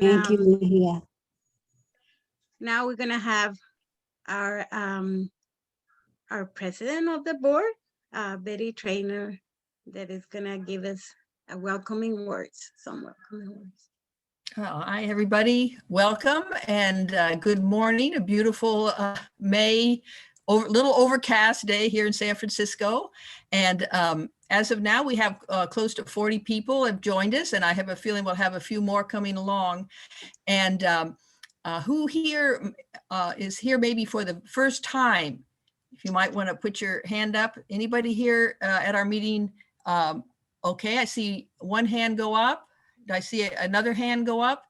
Thank you, Leah. Now we're gonna have our president of the board, Betty Trainer, that is gonna give us a welcoming words, some welcoming words. Hi, everybody. Welcome and good morning. A beautiful May, little overcast day here in San Francisco. And as of now, we have close to 40 people have joined us, and I have a feeling we'll have a few more coming along. And who here is here maybe for the first time? If you might want to put your hand up. Anybody here at our meeting? Okay, I see one hand go up. Do I see another hand go up?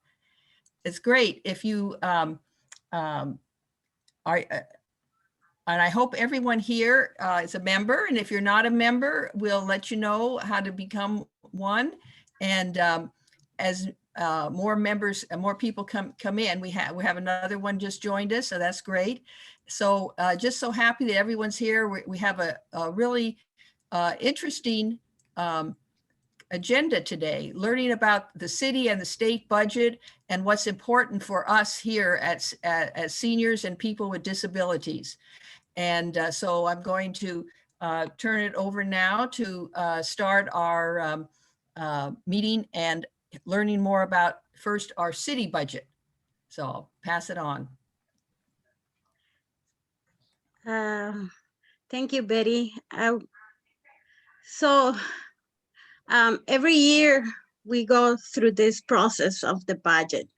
It's great if you are, and I hope everyone here is a member. And if you're not a member, we'll let you know how to become one. And as more members and more people come in, we have another one just joined us, so that's great. So just so happy that everyone's here. We have a really interesting agenda today, learning about the city and the state budget and what's important for us here as seniors and people with disabilities. And so I'm going to turn it over now to start our meeting and learning more about first our city budget. So I'll pass it on. Thank you, Betty. Every year we go through this process of the budget.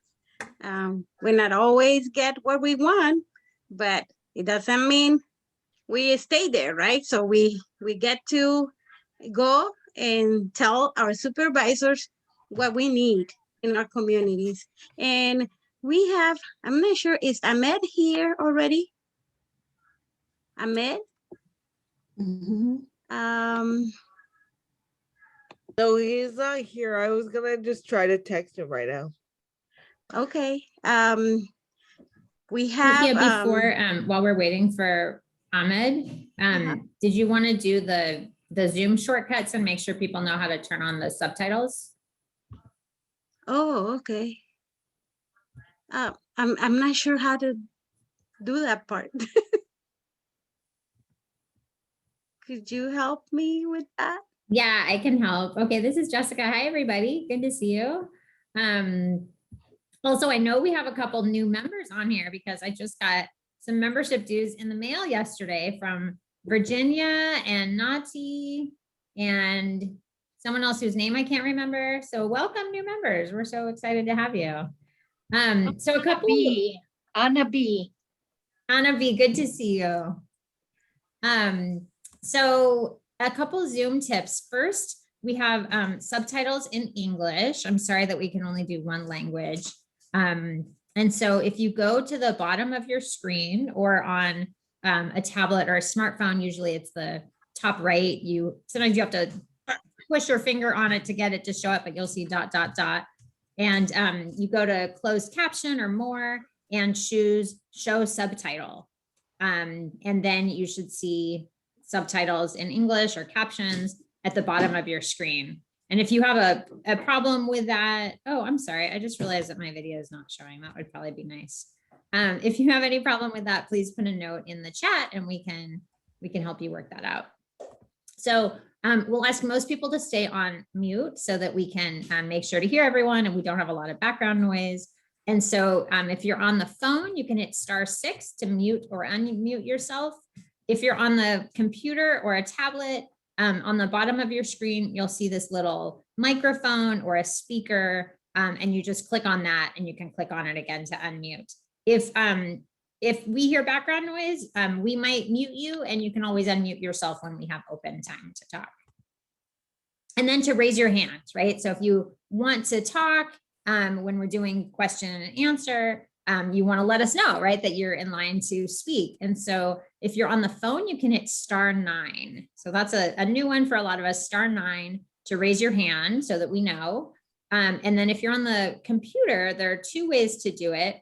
We not always get what we want, but it doesn't mean we stay there, right? So we get to go and tell our supervisors what we need in our communities. And we have, I'm not sure, is Ahmed here already? Ahmed? Mm-hmm. No, he's not here. I was gonna just try to text him right now. Okay. We have before while we're waiting for Ahmed, did you want to do the Zoom shortcuts and make sure people know how to turn on the subtitles? Oh, okay. I'm not sure how to do that part. Could you help me with that? Yeah, I can help. Okay, this is Jessica. Hi, everybody. Good to see you. Also, I know we have a couple new members on here because I just got some membership dues in the mail yesterday from Virginia and Nati and someone else whose name I can't remember. So welcome, new members. We're so excited to have you. So a couple. Anna B. Anna B, good to see you. So a couple Zoom tips. First, we have subtitles in English. I'm sorry that we can only do one language. And so if you go to the bottom of your screen or on a tablet or a smartphone, usually it's the top right, sometimes you have to push your finger on it to get it to show up, but you'll see ... And you go to closed caption or more and choose show subtitle. And then you should see subtitles in English or captions at the bottom of your screen. And if you have a problem with that, oh, I'm sorry, I just realized that my video is not showing. That would probably be nice. If you have any problem with that, please put a note in the chat and we can help you work that out. So we'll ask most people to stay on mute so that we can make sure to hear everyone and we don't have a lot of background noise. And so if you're on the phone, you can hit *6 to mute or unmute yourself. If you're on the computer or a tablet, on the bottom of your screen, you'll see this little microphone or a speaker, and you just click on that and you can click on it again to unmute. If we hear background noise, we might mute you and you can always unmute yourself when we have open time to talk. And then to raise your hand, right? So if you want to talk when we're doing question and answer, you want to let us know, right, that you're in line to speak. And so if you're on the phone, you can hit *9. So that's a new one for a lot of us, *9 to raise your hand so that we know. And then if you're on the computer, there are two ways to do it.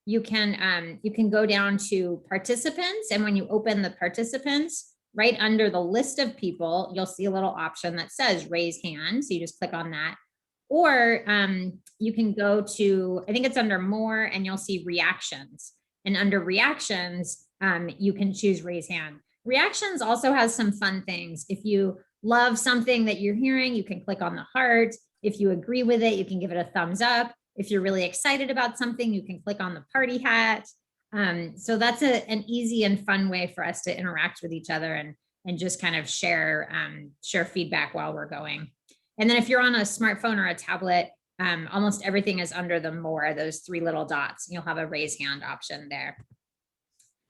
You can go down to participants, and when you open the participants, right under the list of people, you'll see a little option that says raise hand. So you just click on that. Or you can go to, I think it's under more, and you'll see reactions. And under reactions, you can choose raise hand. Reactions also has some fun things. If you love something that you're hearing, you can click on the heart. If you agree with it, you can give it a thumbs up. If you're really excited about something, you can click on the party hat. So that's an easy and fun way for us to interact with each other and just kind of share feedback while we're going. And then if you're on a smartphone or a tablet, almost everything is under the more, those 3 little dots. You'll have a raise hand option there.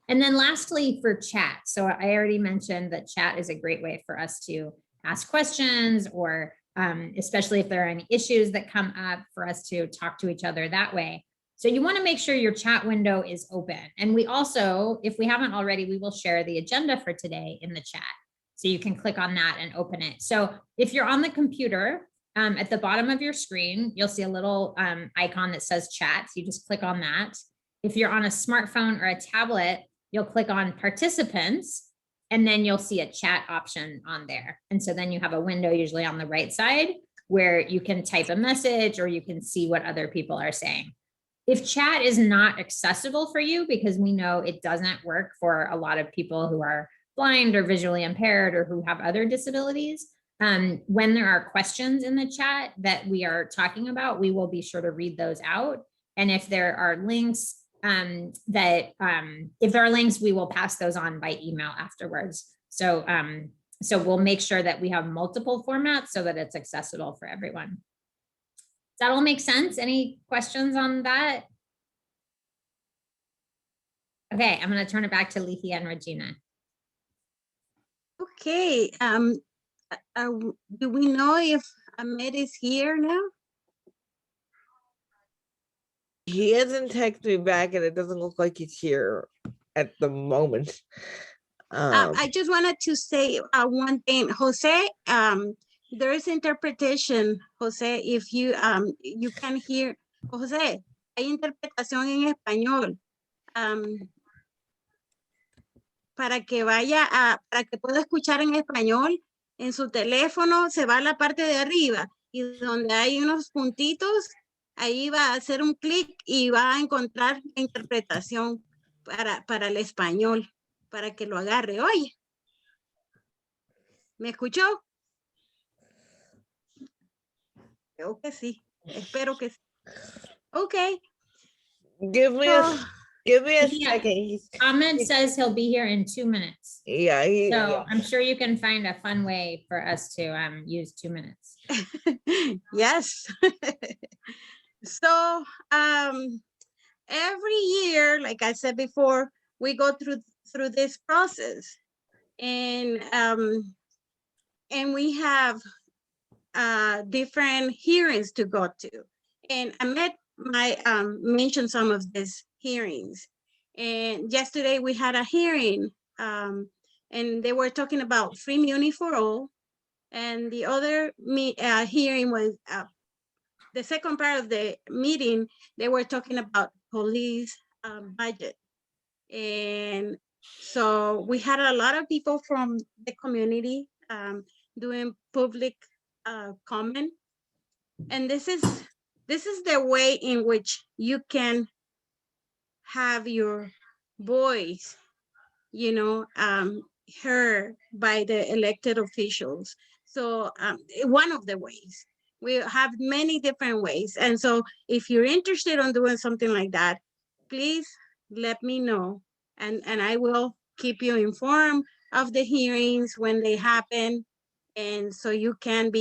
And then lastly, for chat. So I already mentioned that chat is a great way for us to ask questions, or especially if there are any issues that come up, for us to talk to each other that way. So you want to make sure your chat window is open. And we also, if we haven't already, we will share the agenda for today in the chat. So you can click on that and open it. So if you're on the computer, at the bottom of your screen, you'll see a little icon that says chat. So you just click on that. If you're on a smartphone or a tablet, you'll click on participants, and then you'll see a chat option on there. And so then you have a window usually on the right side where you can type a message, or you can see what other people are saying. If chat is not accessible for you, because we know it doesn't work for a lot of people who are blind or visually impaired or who have other disabilities, when there are questions in the chat that we are talking about, we will be sure to read those out. And if there are links, if there are links, we will pass those on by email afterwards. So, so we'll make sure that we have multiple formats so that it's accessible for everyone. Does that all make sense? Any questions on that? Okay, I'm going to turn it back to Leahia and Regina. Okay, do we know if Ahmed is here now? He hasn't texted me back, and it doesn't look like he's here at the moment. I just wanted to say one thing, Jose. There is interpretation, Jose. If you you can hear, Jose, hay interpretación en español. Para que para que pueda escuchar en español, en su teléfono se va a la parte de arriba y donde hay unos puntitos, ahí va a hacer un clic y va a encontrar la interpretación para el español, para que lo agarre. Oye, ¿me escuchó? Creo que sí, espero que sí. Okay. Give me a Yeah. second. Ahmed says he'll be here in 2 minutes. Yeah, So I'm sure you can find a fun way for us to use 2 minutes. Yes. So every year, like I said before, we go through this process, and we have different hearings to go to. And Ahmed might mention some of these hearings. And yesterday we had a hearing, and they were talking about free muni for all. And the other hearing was the second part of the meeting. They were talking about police budget. And so we had a lot of people from the community doing public comment. And this is the way in which you can have your voice, you know, heard by the elected officials. So one of the ways. We have many different ways. And so if you're interested in doing something like that, please let me know. And I will keep you informed of the hearings when they happen. And so you can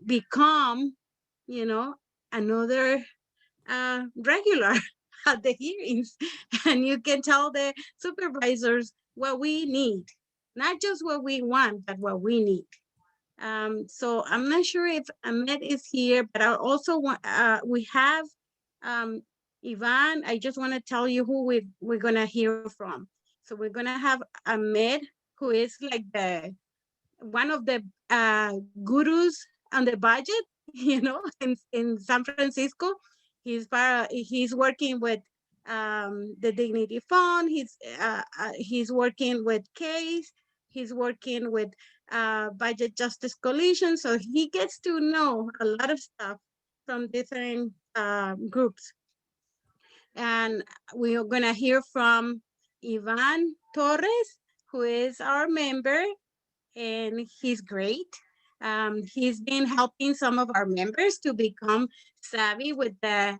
become, you know, another regular at the hearings, and you can tell the supervisors what we need, not just what we want, but what we need. So I'm not sure if Ahmed is here, but I also want, we have Ivan. I just want to tell you who we're going to hear from. So we're going to have Ahmed, who is like one of the gurus on the budget, you know, in San Francisco. He's working with the Dignity Fund. He's working with CASE. He's working with Budget Justice Coalition. So he gets to know a lot of stuff from different groups. And we are gonna hear from Ivan Torres, who is our member, and he's great. He's been helping some of our members to become savvy with the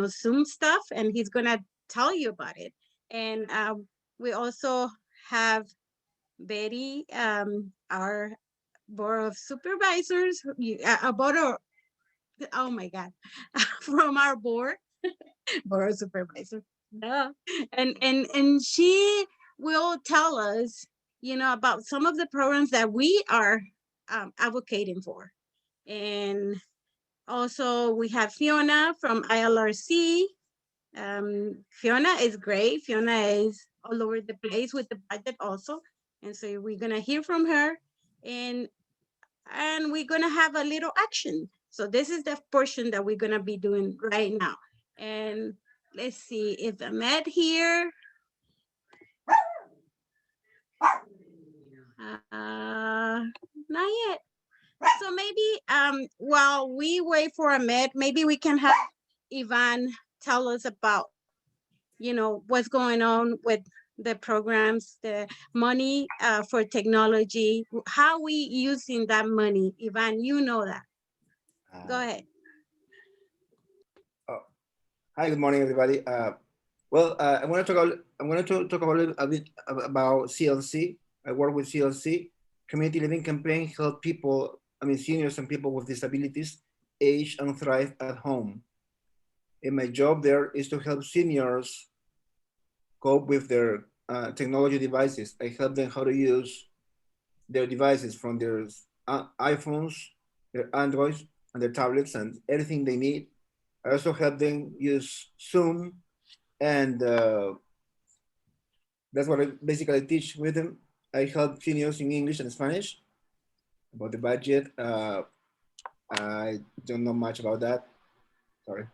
Zoom stuff, and he's gonna tell you about it. And we also have Betty, our board of supervisors, oh my God, from our board of supervisors. Duh. And she will tell us, about some of the programs that we are advocating for. And also we have Fiona from ILRC. Fiona is great. Fiona is all over the place with the budget also. And so we're gonna hear from her, and we're gonna have a little action. So this is the portion that we're gonna be doing right now. And let's see if Ahmed here. Not yet. So maybe while we wait for Ahmed, maybe we can have Ivan tell us about, what's going on with the programs, the money for technology, how we using that money. Ivan, you know that. Go ahead. Hi, good morning, everybody. I'm going to talk a bit about CLC. I work with CLC. Community Living Campaign help people, seniors and people with disabilities, age and thrive at home. And my job there is to help seniors cope with their technology devices. I help them how to use their devices, from their iPhones, their Androids, and their tablets, and everything they need. I also help them use Zoom, and that's what I basically teach with them. I help seniors in English and Spanish. About the budget, I don't know much about that. Sorry.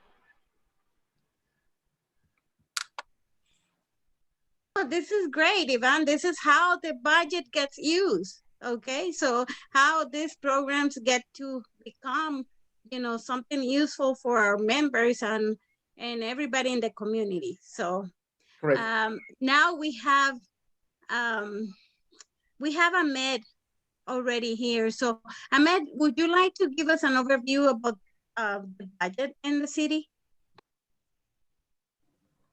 Oh, this is great, Ivan. This is how the budget gets used. Okay, so how these programs get to become, something useful for our members and everybody in the community. So Correct. Now we have Ahmed already here. So Ahmed, would you like to give us an overview about the budget in the city?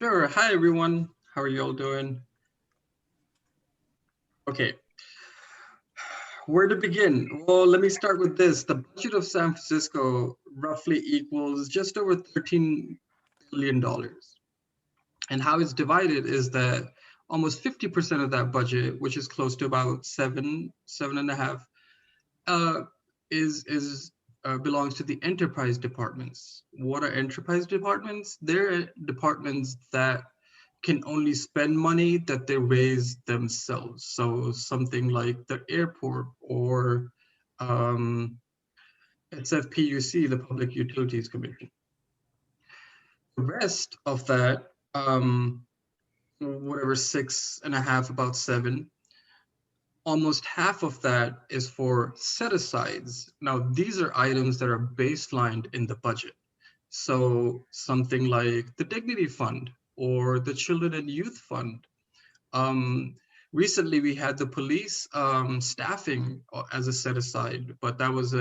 Sure. Hi, everyone. How are you all doing? Okay. Where to begin? Well, let me start with this. The budget of San Francisco roughly equals just over $13 billion. And how it's divided is that almost 50% of that budget, which is close to about seven and a half, belongs to the enterprise departments. What are enterprise departments? They're departments that can only spend money that they raise themselves. So something like the airport or SFPUC, the Public Utilities Commission. The rest of that, whatever 6.5, about 7, almost half of that is for set-asides. Now, these are items that are baselined in the budget. So something like the Dignity Fund or the Children and Youth Fund. Recently, we had the police staffing as a set-aside, but that was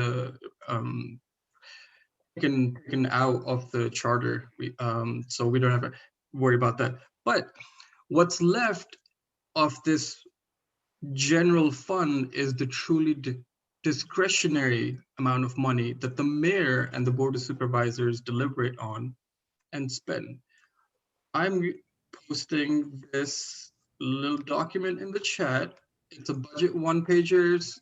taken out of the charter. So we don't have to worry about that. But what's left of this general fund is the truly discretionary amount of money that the mayor and the board of supervisors deliberate on and spend. I'm posting this little document in the chat. It's a budget one-pagers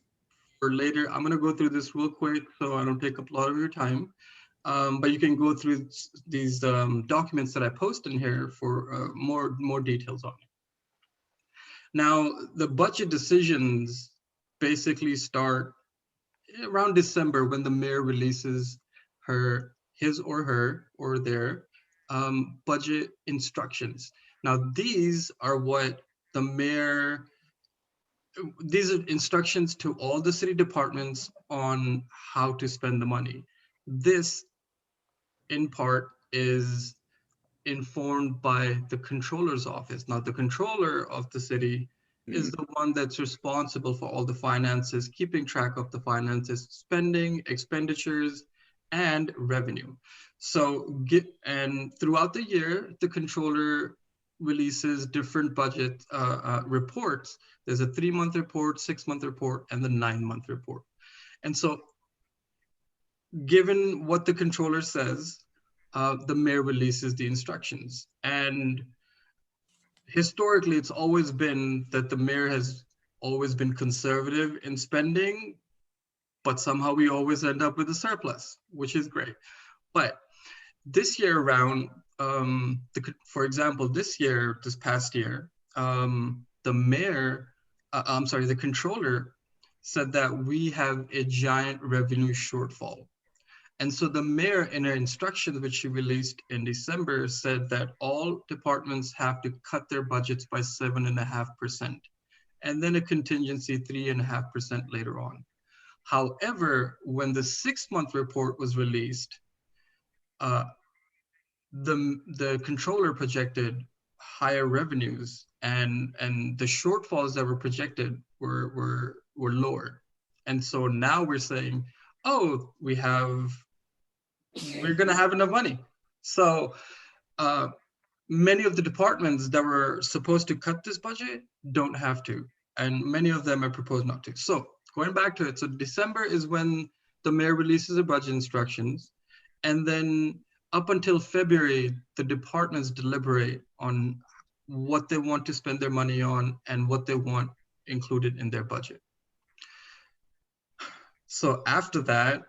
for later. I'm gonna go through this real quick so I don't take up a lot of your time. But you can go through these documents that I post in here for more details on it. Now, the budget decisions basically start around December when the mayor releases his or their budget instructions. Now, these are instructions to all the city departments on how to spend the money. this in part is informed by the controller's office. Now, the controller of the city is the one that's responsible for all the finances, keeping track of the finances, spending, expenditures, and revenue. So and throughout the year, the controller releases different budget reports. There's a 3-month report, 6-month report, and the 9-month report. And so given what the controller says, the mayor releases the instructions. And historically, it's always been that the mayor has always been conservative in spending, but somehow we always end up with a surplus, which is great. But this year around, for example, this past year, the controller said that we have a giant revenue shortfall. And so the mayor, in her instructions, which she released in December, said that all departments have to cut their budgets by 7.5%, and then a contingency 3.5% later on. However, when the 6-month report was released, the controller projected higher revenues, and the shortfalls that were projected were lower. And so now we're saying, oh, we're gonna have enough money. So many of the departments that were supposed to cut this budget don't have to, and many of them have proposed not to. So going back to it, so December is when the mayor releases the budget instructions, and then up until February, the departments deliberate on what they want to spend their money on and what they want included in their budget. So after that,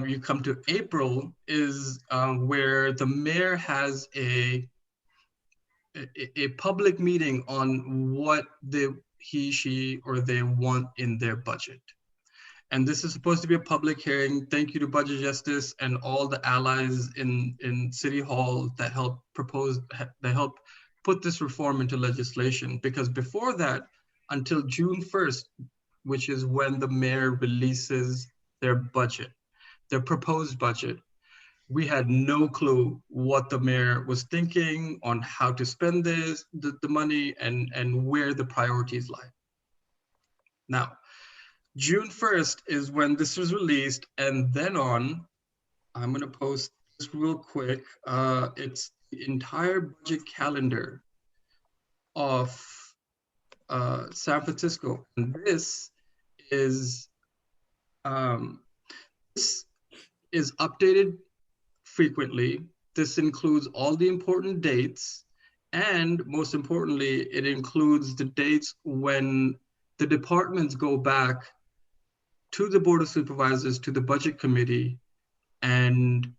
you come to April, is where the mayor has a public meeting on what he, she, or they want in their budget. And this is supposed to be a public hearing. Thank you to Budget Justice and all the allies in City Hall that help put this reform into legislation. Because before that, until June 1st, which is when the mayor releases their budget, their proposed budget, we had no clue what the mayor was thinking on how to spend the money and where the priorities lie. Now, June 1st is when this was released, and then on, I'm gonna post this real quick. It's the entire budget calendar of San Francisco. And this is updated frequently. This includes all the important dates, and most importantly, it includes the dates when the departments go back to the Board of Supervisors, to the Budget Committee, and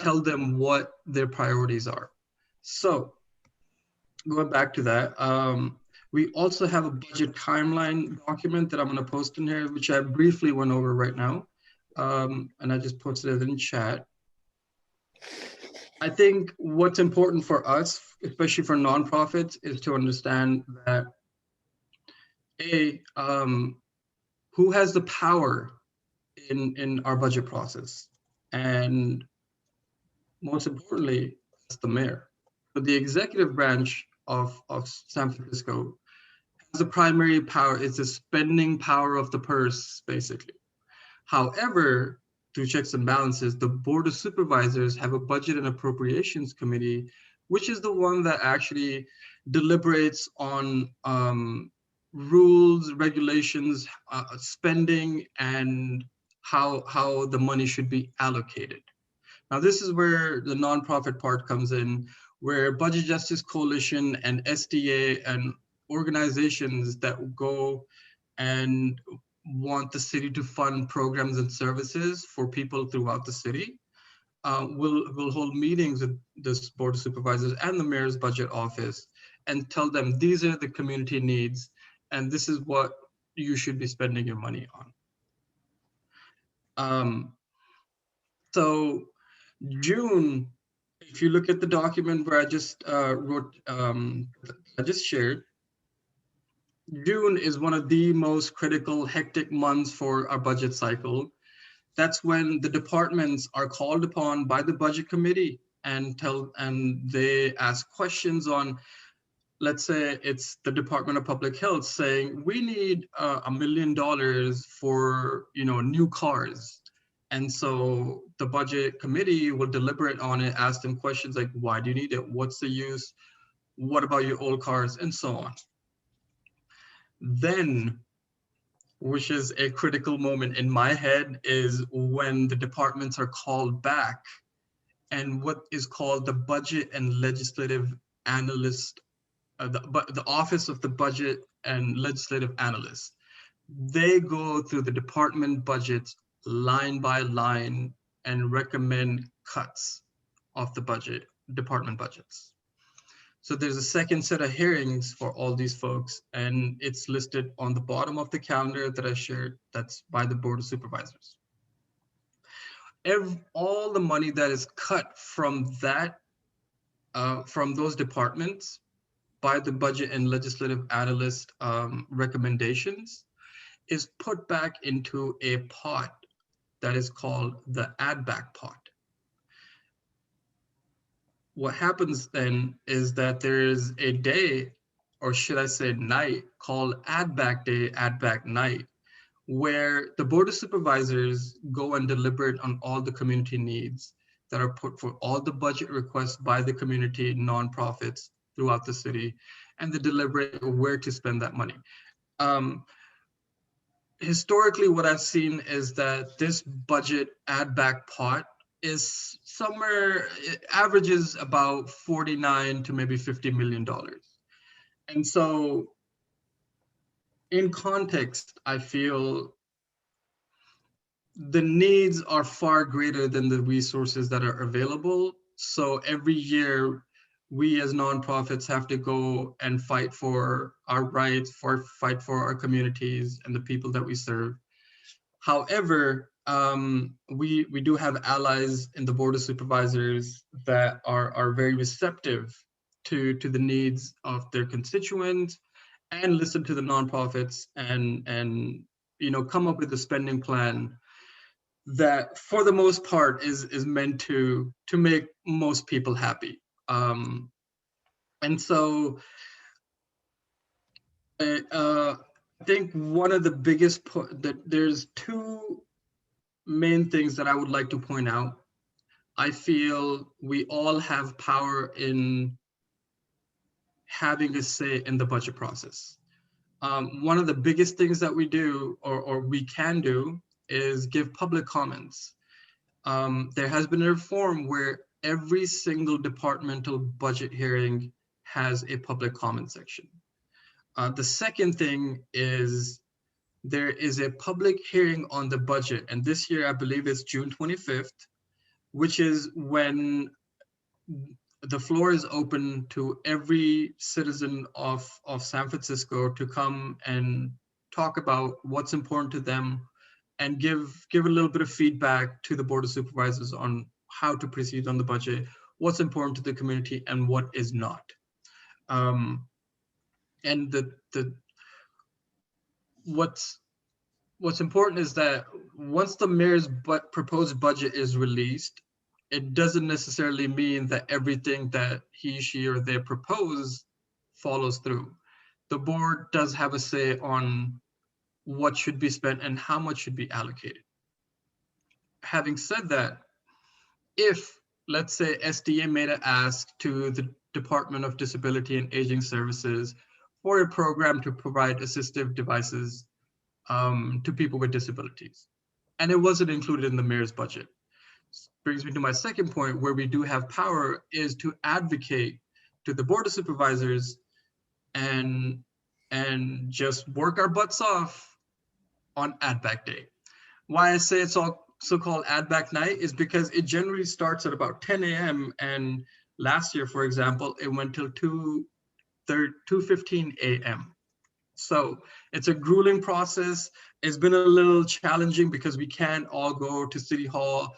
tell them what their priorities are. So going back to that, we also have a budget timeline document that I'm going to post in here, which I briefly went over right now. And I just posted it in chat. I think what's important for us, especially for nonprofits, is to understand that who has the power in our budget process, and most importantly, it's the mayor. But the executive branch of San Francisco has the primary power. It's the spending power of the purse, basically. However, through checks and balances, the Board of Supervisors have a Budget and Appropriations Committee, which is the one that actually deliberates on rules, regulations, spending, and how the money should be allocated. Now, this is where the nonprofit part comes in, where Budget Justice Coalition and SDA and organizations that go and want the city to fund programs and services for people throughout the city will hold meetings with this Board of Supervisors and the Mayor's Budget Office and tell them these are the community needs and this is what you should be spending your money on. So June, if you look at the document where I just shared, June is one of the most critical, hectic months for our budget cycle. that's when the departments are called upon by the budget committee and they ask questions on, let's say it's the Department of Public Health saying, we need $1 million for, new cars. And so the budget committee will deliberate on it, ask them questions like, why do you need it? What's the use? What about your old cars? And so on. Then, which is a critical moment in my head, is when the departments are called back and what is called the Budget and Legislative Analyst, the Office of the Budget and Legislative Analyst. They go through the department budgets line by line and recommend cuts of the budget, department budgets. So there's a second set of hearings for all these folks, and it's listed on the bottom of the calendar that I shared, that's by the Board of Supervisors. All the money that is cut from that, from those departments by the Budget and Legislative Analyst recommendations is put back into a pot that is called the add back pot. What happens then is that there is a day, or should I say night, called add back day, add back night, where the Board of Supervisors go and deliberate on all the community needs that are put for all the budget requests by the community nonprofits throughout the city, and they deliberate where to spend that money. Historically, what I've seen is that this budget add back pot is somewhere, it averages about 49 to maybe $50 million. And so in context, I feel the needs are far greater than the resources that are available. So every year, we as nonprofits have to go and fight for our rights, fight for our communities and the people that we serve. However, we do have allies in the Board of Supervisors that are very receptive to the needs of their constituents and listen to the nonprofits and come up with a spending plan that for the most part is meant to make most people happy. And so I think one of the biggest, there's two main things that I would like to point out. I feel we all have power in having a say in the budget process. One of the biggest things that we do or we can do is give public comments. There has been a reform where every single departmental budget hearing has a public comment section. The second thing is there is a public hearing on the budget, and this year I believe it's June 25th, which is when the floor is open to every citizen of San Francisco to come and talk about what's important to them and give a little bit of feedback to the Board of Supervisors on how to proceed on the budget, what's important to the community and what is not. And what's important is that once the mayor's proposed budget is released, it doesn't necessarily mean that everything that he, she, or they propose follows through. The board does have a say on what should be spent and how much should be allocated. Having said that, if, let's say, SDA made an ask to the Department of Disability and Aging Services for a program to provide assistive devices to people with disabilities, and it wasn't included in the mayor's budget. Brings me to my second point, where we do have power, is to advocate to the Board of Supervisors and just work our butts off on add back day. Why I say it's all so-called add back night is because it generally starts at about 10 a.m. and last year, for example, it went till 2:15 a.m. So it's a grueling process. It's been a little challenging because we can't all go to City Hall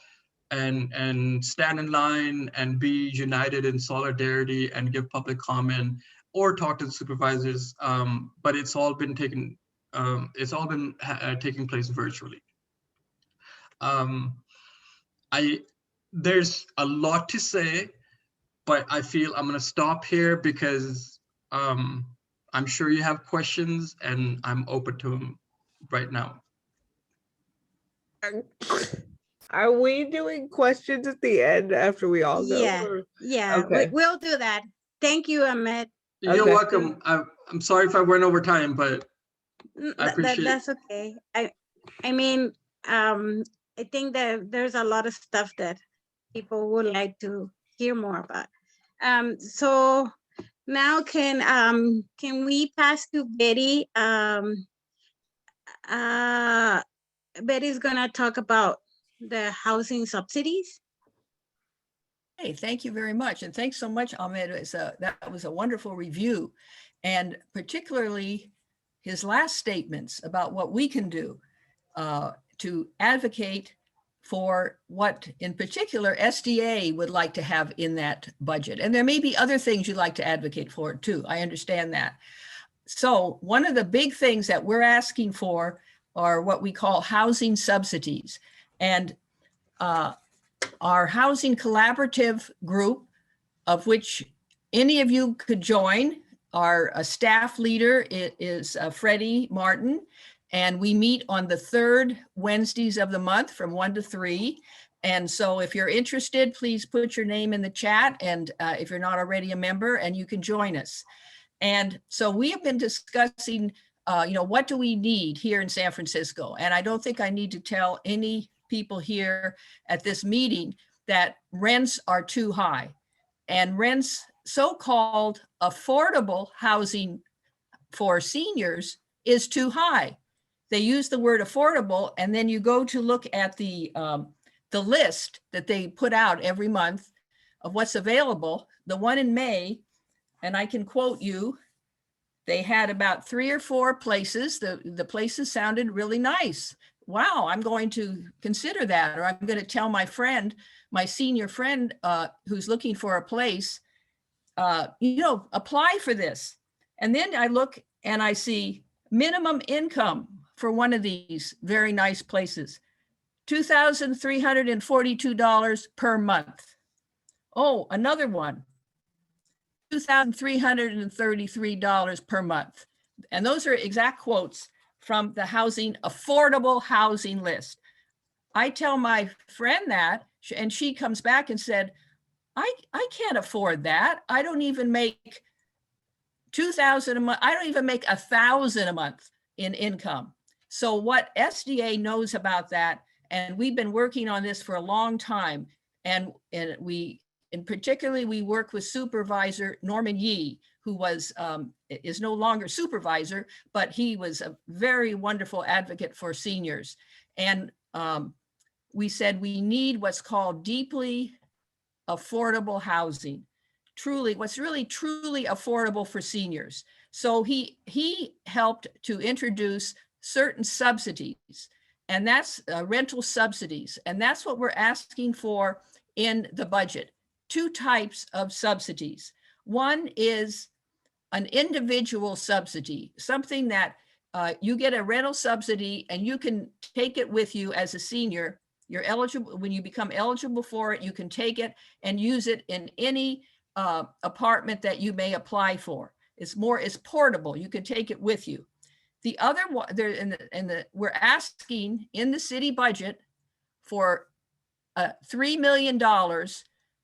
and stand in line and be united in solidarity and give public comment or talk to the supervisors. But it's all been taking place virtually. There's a lot to say, but I feel I'm gonna stop here because I'm sure you have questions and I'm open to them right now. Are we doing questions at the end after we all go? Yeah, or- yeah, Okay. we'll do that. Thank you, Ahmed. You're Okay. welcome. I'm sorry if I went over time, but I appreciate it. That's okay. I mean, I think that there's a lot of stuff that people would like to hear more about. So now can we pass to Betty? Betty's gonna talk about the housing subsidies. Hey, thank you very much. And thanks so much, Ahmed. That was a wonderful review. And particularly his last statements about what we can do to advocate for what in particular SDA would like to have in that budget. And there may be other things you'd like to advocate for too. I understand that. So one of the big things that we're asking for are what we call housing subsidies. And our housing collaborative group, of which any of you could join, our staff leader is Freddie Martin, and we meet on the third Wednesdays of the month from 1 to 3. And so if you're interested, please put your name in the chat, and if you're not already a member, and you can join us. And so we have been discussing, what do we need here in San Francisco? And I don't think I need to tell any people here at this meeting that rents are too high, and rents, so-called affordable housing for seniors, is too high. They use the word affordable, and then you go to look at the list that they put out every month of what's available. The one in May, and I can quote you, they had about 3 or 4 places. The places sounded really nice. Wow, I'm going to consider that, or I'm going to tell my friend, my senior friend who's looking for a place, apply for this. And then I look and I see minimum income for one of these very nice places, $2,342 per month. Oh, another one, $2,333 per month. And those are exact quotes from the affordable housing list. I tell my friend that, and she comes back and said, I can't afford that. I don't even make $2,000 a month. I don't even make $1,000 a month in income. So what SDA knows about that, and we've been working on this for a long time, and particularly we work with Supervisor Norman Yee, who is no longer supervisor, but he was a very wonderful advocate for seniors. And we said we need what's called deeply affordable housing, what's really truly affordable for seniors. So he helped to introduce certain subsidies, and that's rental subsidies. And that's what we're asking for in the budget. 2 types of subsidies. One is an individual subsidy, something that you get a rental subsidy and you can take it with you as a senior. You're eligible, when you become eligible for it, you can take it and use it in any apartment that you may apply for. It's portable. You can take it with you. The other one, we're asking in the city budget for $3 million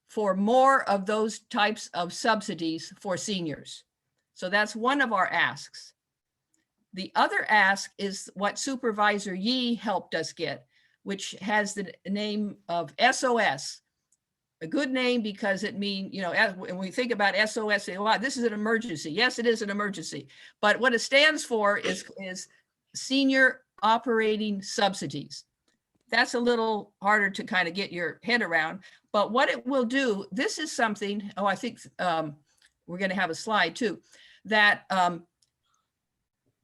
for more of those types of subsidies for seniors. So that's one of our asks. The other ask is what Supervisor Yee helped us get, which has the name of SOS. A good name because it means, when we think about SOS, say, wow, this is an emergency. Yes, it is an emergency. But what it stands for is Senior Operating Subsidies. That's a little harder to kind of get your head around. But what it will do, this is something, I think we're going to have a slide too, that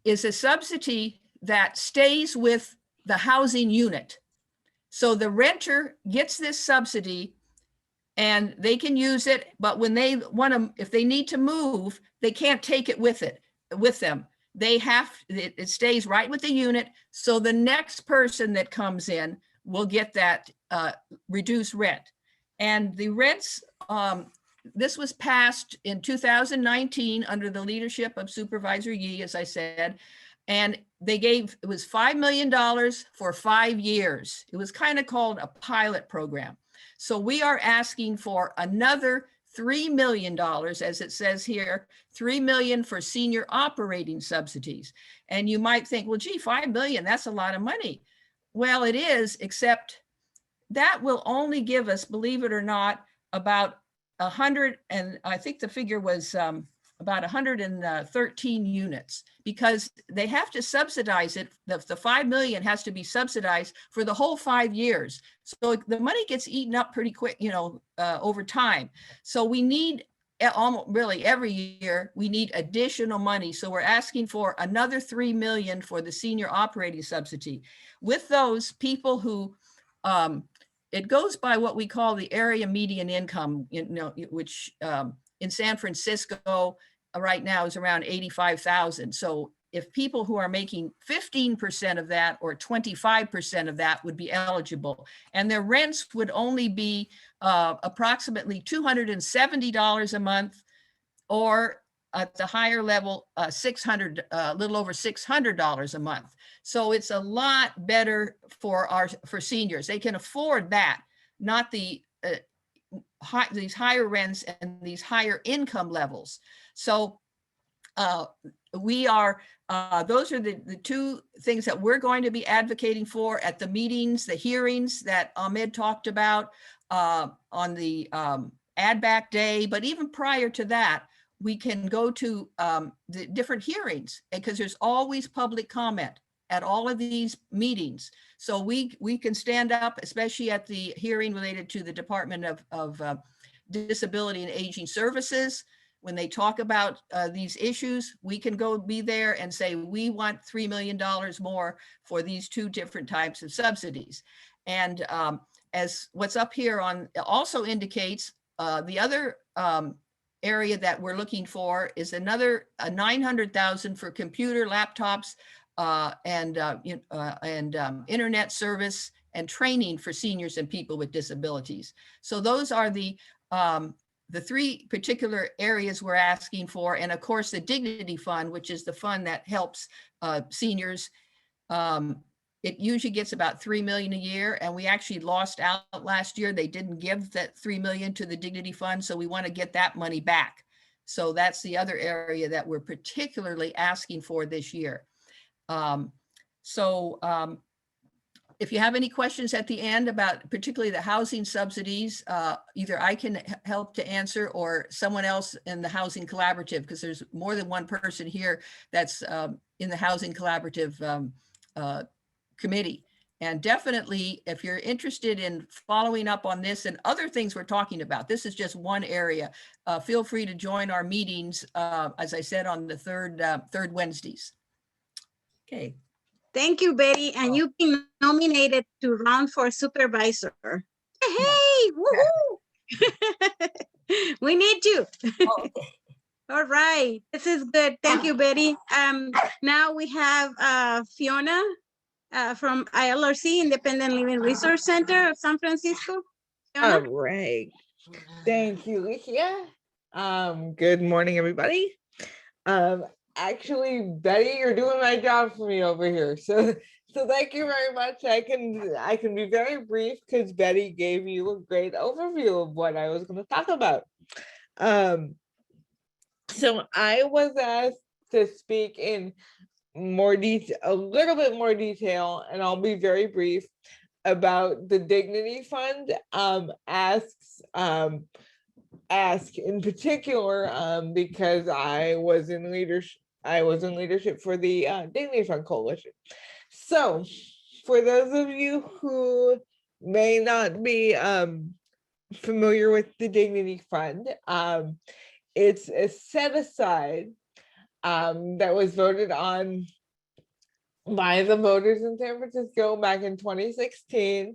is a subsidy that stays with the housing unit. So the renter gets this subsidy and they can use it, but when they want to, if they need to move, they can't take it with them. It stays right with the unit. So the next person that comes in will get that reduced rent. And the rents, this was passed in 2019 under the leadership of Supervisor Yee, as I said, and it was $5 million for 5 years. It was kind of called a pilot program. So we are asking for another $3 million, as it says here, $3 million for senior operating subsidies. And you might think, well, gee, $5 million, that's a lot of money. Well, it is, except that will only give us, believe it or not, about 100, and I think the figure was about 113 units, because they have to subsidize it. The $5 million has to be subsidized for the whole 5 years. So the money gets eaten up pretty quick, over time. So we need almost really every year, we need additional money. So we're asking for another $3 million for the senior operating subsidy. With those people who, it goes by what we call the area median income, which in San Francisco right now is around 85,000. So if people who are making 15% of that or 25% of that would be eligible, and their rents would only be approximately $270 a month, or at the higher level, a little over $600 a month. So it's a lot better for seniors. They can afford that, not the these higher rents and these higher income levels. So we are, those are the two things that we're going to be advocating for at the meetings, the hearings that Ahmed talked about on the Add Back Day. But even prior to that, we can go to the different hearings, because there's always public comment at all of these meetings. So we can stand up, especially at the hearing related to the Department of Disability and Aging Services. When they talk about these issues, we can go be there and say, we want $3 million more for these two different types of subsidies. And as what's up here on also indicates, the other area that we're looking for is another $900,000 for computer, laptops, and internet service and training for seniors and people with disabilities. So those are the three particular areas we're asking for. And of course, the Dignity Fund, which is the fund that helps seniors. It usually gets about $3 million a year, and we actually lost out last year. They didn't give that $3 million to the Dignity Fund, so we want to get that money back. So that's the other area that we're particularly asking for this year. If you have any questions at the end about particularly the housing subsidies, either I can help to answer or someone else in the Housing Collaborative, because there's more than one person here that's in the Housing Collaborative committee. And definitely, if you're interested in following up on this and other things we're talking about, this is just one area. Feel free to join our meetings, as I said, on the third Wednesdays. Okay. Thank you, Betty. And you've been nominated to run for supervisor. Hey, woohoo! We need you. All right, this is good. Thank you, Betty. Now we have Fiona from ILRC, Independent Living Resource Center of San Francisco. Fiona? All right. Thank you, Licia. Good morning, everybody. Actually, Betty, you're doing my job for me over here. So thank you very much. I can be very brief because Betty gave you a great overview of what I was going to talk about. So I was asked to speak in more detail, a little bit more detail, and I'll be very brief about the Dignity Fund. Ask in particular because I was in leadership for the Dignity Refund Coalition. So for those of you who may not be familiar with the Dignity Fund, it's a set aside that was voted on by the voters in San Francisco back in 2016.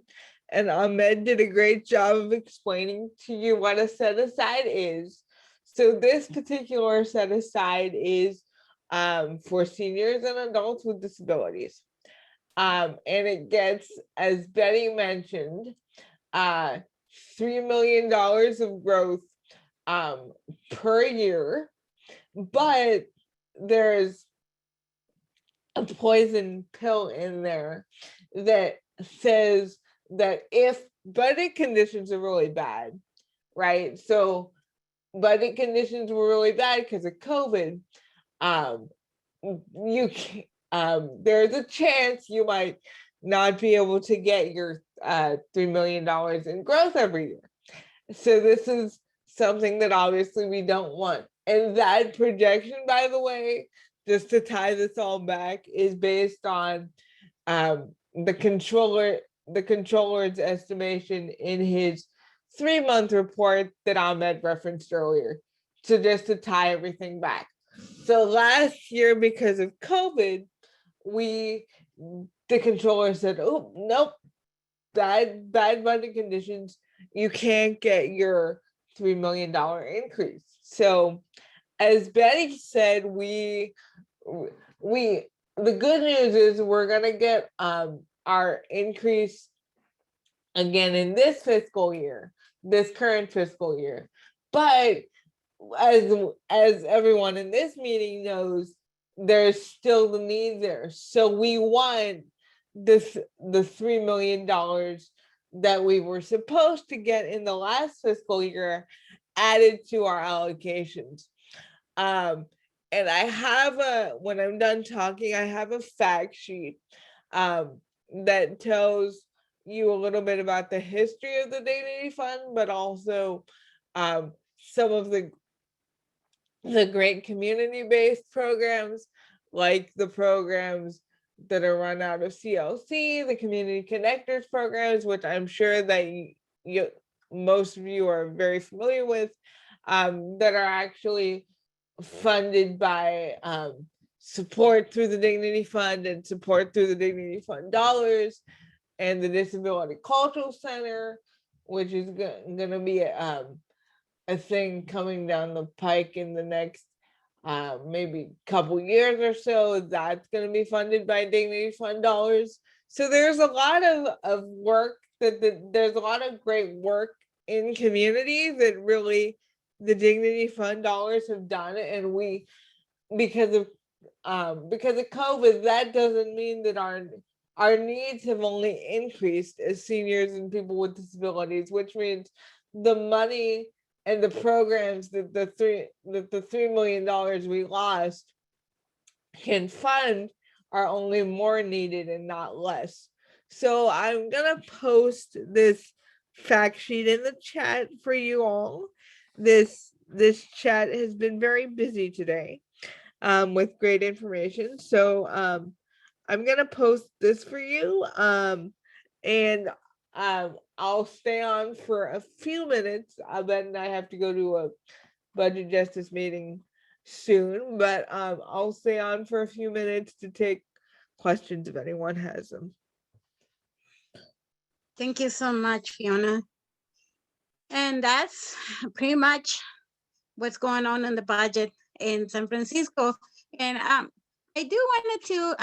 And Ahmed did a great job of explaining to you what a set aside is. So this particular set aside is for seniors and adults with disabilities. And it gets, as Betty mentioned, $3 million of growth per year, but there's a poison pill in there that says that if budget conditions are really bad, right? So budget conditions were really bad because of COVID. You can, there's a chance you might not be able to get your $3 million in growth every year. So this is something that obviously we don't want. And that projection, by the way, just to tie this all back, is based on the controller's estimation in his 3-month report that Ahmed referenced earlier. So just to tie everything back. So last year, because of COVID, the controller said, oh, nope, bad budget conditions, you can't get your $3 million increase. So as Betty said, the good news is we're gonna get our increase again in this fiscal year, this current fiscal year. But as everyone in this meeting knows, there's still the need there. So we want the $3 million that we were supposed to get in the last fiscal year added to our allocations. And I have when I'm done talking, I have a fact sheet that tells you a little bit about the history of the Dignity Fund, but also some of the great community-based programs, like the programs that are run out of CLC, the Community Connectors programs, which I'm sure that most of you are very familiar with, that are actually funded by support through the Dignity Fund and support through the Dignity Fund dollars, and the Disability Cultural Center, which is going to be a thing coming down the pike in the next maybe couple years or so. That's going to be funded by Dignity Fund dollars. So there's a lot of work there's a lot of great work in communities that really the Dignity Fund dollars have done it. And we, because of COVID, that doesn't mean that our needs have only increased as seniors and people with disabilities, which means the money and the programs that the $3 million we lost can fund are only more needed and not less. So I'm gonna post this fact sheet in the chat for you all. This chat has been very busy today with great information. So I'm gonna post this for you, and I'll stay on for a few minutes. Then I have to go to a budget justice meeting soon, but I'll stay on for a few minutes to take questions if anyone has them. Thank you so much, Fiona. And that's pretty much what's going on in the budget in San Francisco. And I do wanted to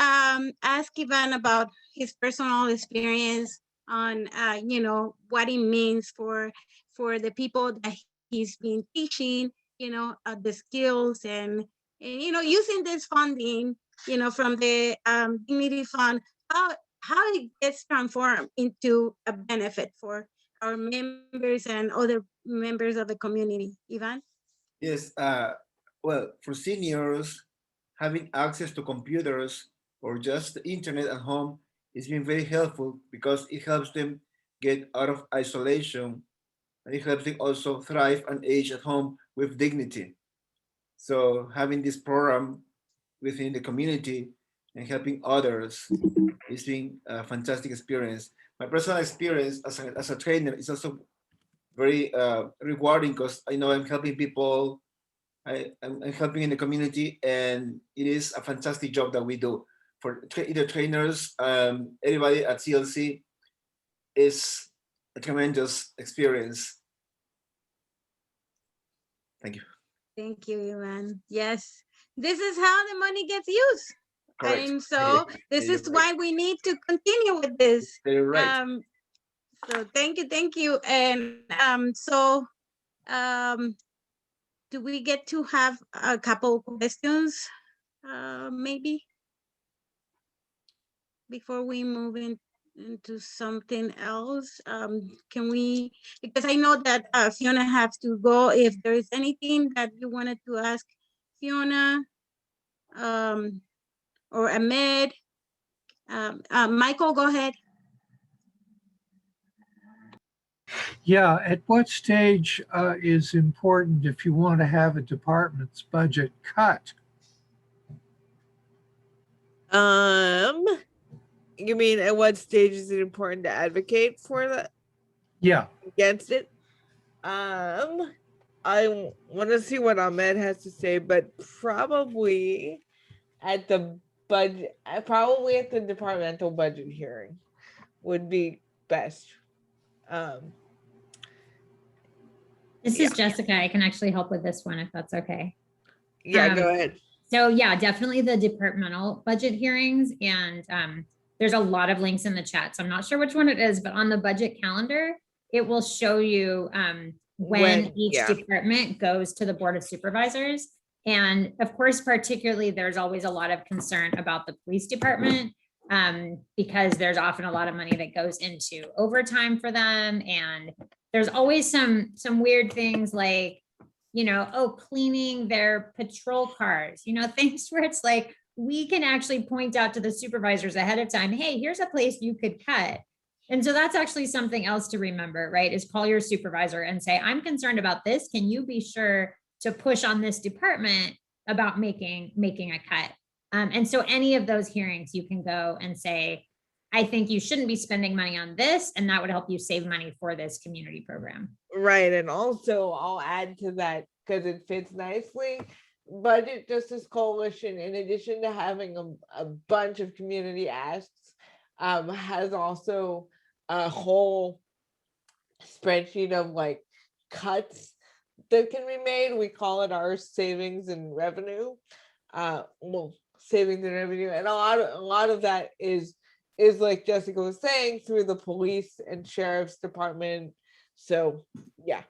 ask Ivan about his personal experience on, what it means for the people that he's been teaching, the skills and using this funding, from the Dignity Fund, how it gets transformed into a benefit for our members and other members of the community. Ivan? Yes, well, for seniors, having access to computers or just the internet at home has been very helpful because it helps them get out of isolation, and it helps them also thrive and age at home with dignity. So having this program within the community and helping others has been a fantastic experience. My personal experience as a trainer is also very rewarding because I know I'm helping people, I'm helping in the community, and it is a fantastic job that we do. For either trainers, everybody at CLC, is a tremendous experience. Thank you. Thank you, Ivan. Yes, this is how the money gets used. Correct. And so this you're is right. why we need to continue with this. You're right. So thank you. And so do we get to have a couple questions maybe before we move into something else? Can we, because I know that Fiona has to go, if there is anything that you wanted to ask Fiona or Ahmed. Michael, go ahead. Yeah, at what stage is important if you want to have a department's budget cut? You mean at what stage is it important to advocate for that, Yeah, against it? I want to see what Ahmed has to say, but probably at the budget, probably at the departmental budget hearing would be best. This Yeah. is Jessica. I can actually help with this one if that's okay. Yeah, go ahead. So yeah, definitely the departmental budget hearings, and there's a lot of links in the chat. So I'm not sure which one it is, but on the budget calendar, it will show you when each yeah. department goes to the Board of Supervisors. And of course, particularly, there's always a lot of concern about the police department because there's often a lot of money that goes into overtime for them. And there's always some weird things like, you know, oh, cleaning their patrol cars, you know, things where it's like, we can actually point out to the supervisors ahead of time, hey, here's a place you could cut. And so that's actually something else to remember, right? Is call your supervisor and say, I'm concerned about this. Can you be sure to push on this department about making a cut? And so any of those hearings, you can go and say, I think you shouldn't be spending money on this, and that would help you save money for this community program. Right, and also I'll add to that because it fits nicely. Budget Justice Coalition, in addition to having a bunch of community asks, has also a whole spreadsheet of like cuts that can be made. We call it our savings and revenue. Well, savings and revenue, and a lot of that is like Jessica was saying, through the police and sheriff's department. So yeah,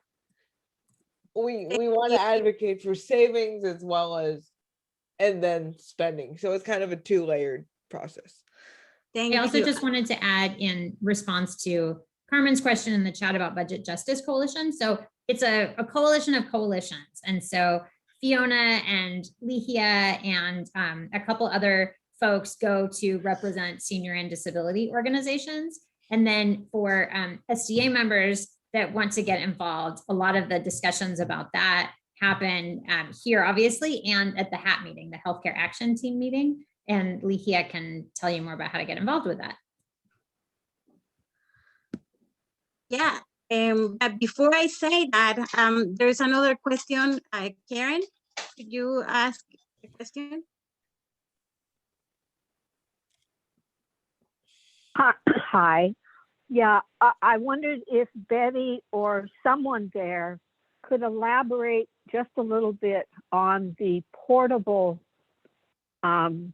we want to advocate for savings as well as and then spending. So it's kind of a two-layered process. I also just wanted to add in response to Carmen's question in the chat about Budget Justice Coalition. So it's a coalition of coalitions. And so Fiona and Lihia and a couple other folks go to represent senior and disability organizations. And then for SDA members that want to get involved, a lot of the discussions about that happen here, obviously, and at the HAT meeting, the Healthcare Action Team meeting. And Lihia can tell you more about how to get involved with that. Yeah, but before I say that, there's another question. Karen, could you ask a question? Hi. Yeah, I wondered if Betty or someone there could elaborate just a little bit on the portable, come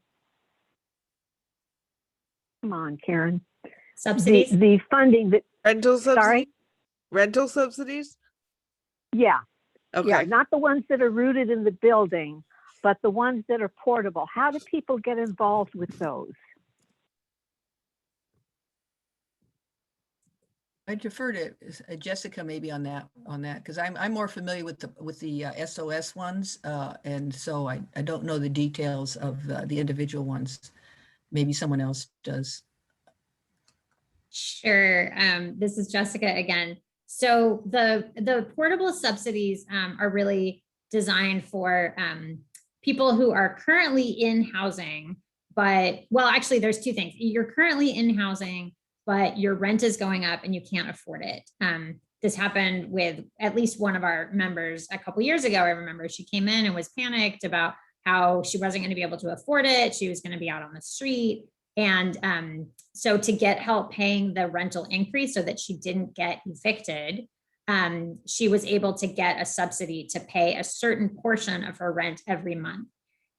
on, Karen. Subsidies? The funding that, Rental subsidies? sorry? Rental subsidies? Yeah. Okay. Yeah, not the ones that are rooted in the building, but the ones that are portable. How do people get involved with those? I defer to Jessica maybe on that, because I'm more familiar with the SOS ones, and so I don't know the details of the individual ones. Maybe someone else does. Sure. This is Jessica again. So the portable subsidies are really designed for people who are currently in housing, but, well, actually there's two things. You're currently in housing, but your rent is going up and you can't afford it. This happened with at least one of our members a couple years ago. I remember she came in and was panicked about how she wasn't going to be able to afford it. She was going to be out on the street. And so to get help paying the rental increase so that she didn't get evicted, she was able to get a subsidy to pay a certain portion of her rent every month.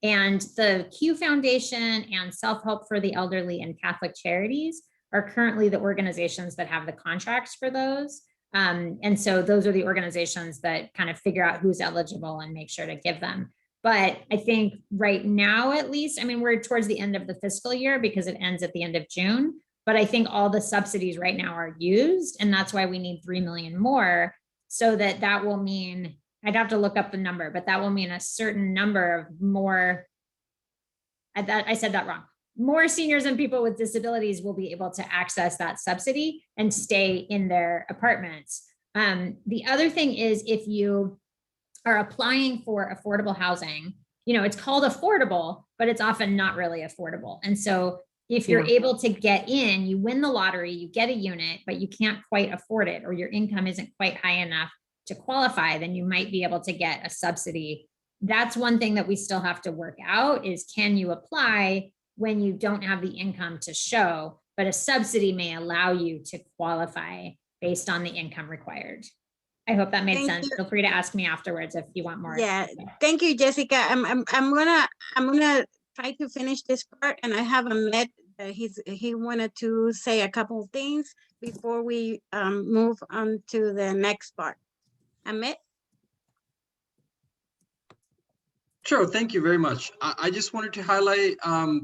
And the Q Foundation and Self-Help for the Elderly and Catholic Charities are currently the organizations that have the contracts for those. And so those are the organizations that kind of figure out who's eligible and make sure to give them. But I think right now, at least, I mean, we're towards the end of the fiscal year because it ends at the end of June. But I think all the subsidies right now are used, and that's why we need 3 million more. So that will mean, I'd have to look up the number, but that will mean a certain number of more, I said that wrong. More seniors and people with disabilities will be able to access that subsidy and stay in their apartments. The other thing is, if you are applying for affordable housing, you know, it's called affordable, but it's often not really affordable. And so if you're able to get in, you win the lottery, you get a unit, but you can't quite afford it, or your income isn't quite high enough to qualify, then you might be able to get a subsidy. That's one thing that we still have to work out, is can you apply when you don't have the income to show, but a subsidy may allow you to qualify based on the income required. I hope that made Thank sense. you. Feel free to ask me afterwards if you want more. Yeah, thank you, Jessica. I'm gonna try to finish this part, and I have Ahmed. He wanted to say a couple of things before we move on to the next part. Ahmed. Sure, thank you very much. I just wanted to highlight,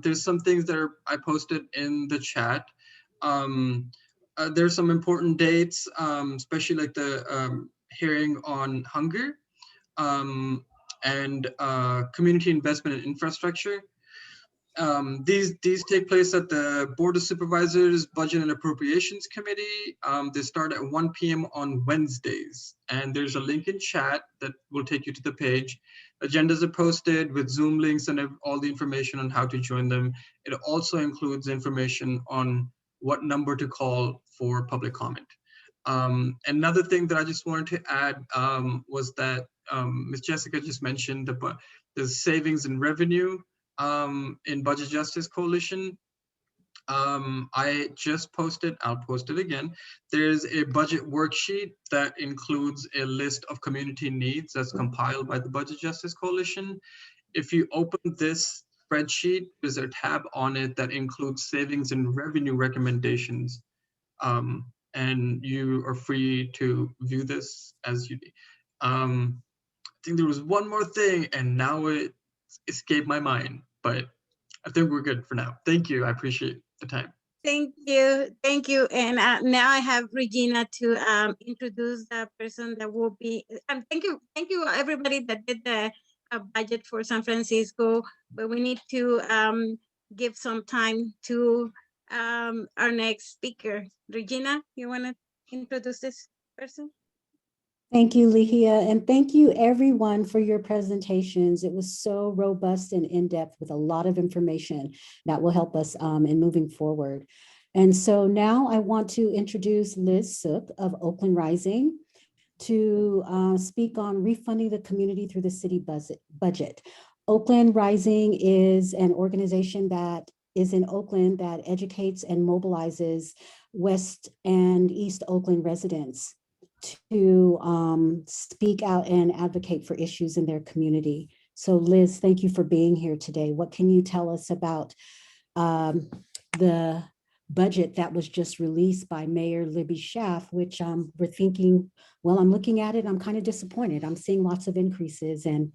there's some things that I posted in the chat. There's some important dates, especially like the hearing on hunger and community investment in infrastructure. These take place at the Board of Supervisors Budget and Appropriations Committee. They start at 1 p.m. on Wednesdays, and there's a link in chat that will take you to the page. Agendas are posted with Zoom links and all the information on how to join them. It also includes information on what number to call for public comment. Another thing that I just wanted to add was that Ms. Jessica just mentioned the savings in revenue in Budget Justice Coalition. I just posted, I'll post it again. There's a budget worksheet that includes a list of community needs that's compiled by the Budget Justice Coalition. If you open this spreadsheet, there's a tab on it that includes savings and revenue recommendations. And you are free to view this as you need. I think there was one more thing, and now it escaped my mind, but I think we're good for now. Thank you. I appreciate the time. Thank you. And now I have Regina to introduce the person that will be. Thank you everybody that did the budget for San Francisco. But we need to give some time to our next speaker. Regina, you want to introduce this person? Thank you, Ligia, and thank you everyone for your presentations. It was so robust and in-depth with a lot of information that will help us in moving forward. And so now I want to introduce Liz Sook of Oakland Rising to speak on refunding the community through the city budget. Oakland Rising is an organization that is in Oakland that educates and mobilizes West and East Oakland residents to speak out and advocate for issues in their community. So Liz, thank you for being here today. What can you tell us about the budget that was just released by Mayor Libby Schaaf, which we're thinking, well, I'm looking at it, I'm kind of disappointed. I'm seeing lots of increases and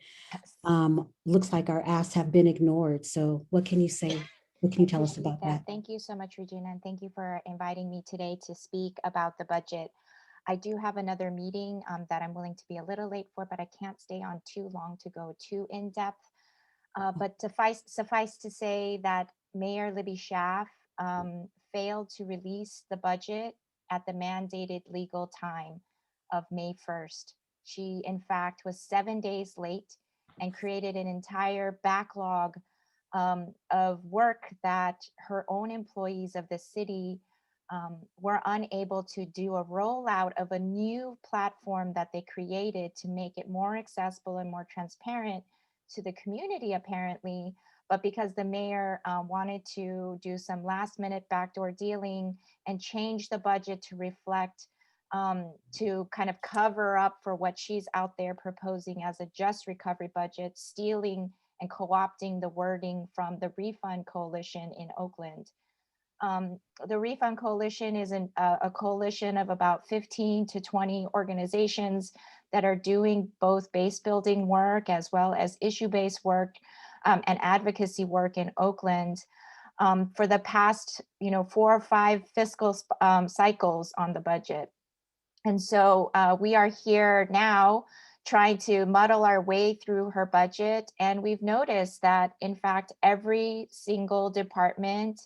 looks like our asks have been ignored. So what can you say? What can you tell us about that? Thank you so much, Regina, and thank you for inviting me today to speak about the budget. I do have another meeting that I'm willing to be a little late for, but I can't stay on too long to go too in depth. But suffice to say that Mayor Libby Schaaf failed to release the budget at the mandated legal time of May 1st. She, in fact, was 7 days late and created an entire backlog of work that her own employees of the city were unable to do a rollout of a new platform that they created to make it more accessible and more transparent to the community, apparently. But because the mayor wanted to do some last minute backdoor dealing and change the budget to reflect, to kind of cover up for what she's out there proposing as a just recovery budget, stealing and co-opting the wording from the Refund Coalition in Oakland. The Refund Coalition is a coalition of about 15 to 20 organizations that are doing both base building work as well as issue-based work and advocacy work in Oakland for the past 4 or 5 fiscal cycles on the budget. And so we are here now trying to muddle our way through her budget. And we've noticed that, in fact, every single department,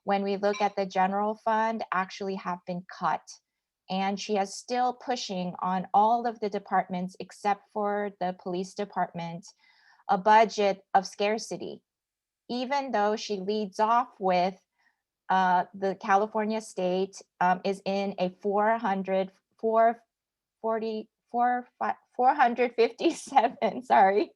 when we look at the general fund, actually have been cut. And she is still pushing on all of the departments except for the police department, a budget of scarcity, even though she leads off with the California state is in a 457, sorry.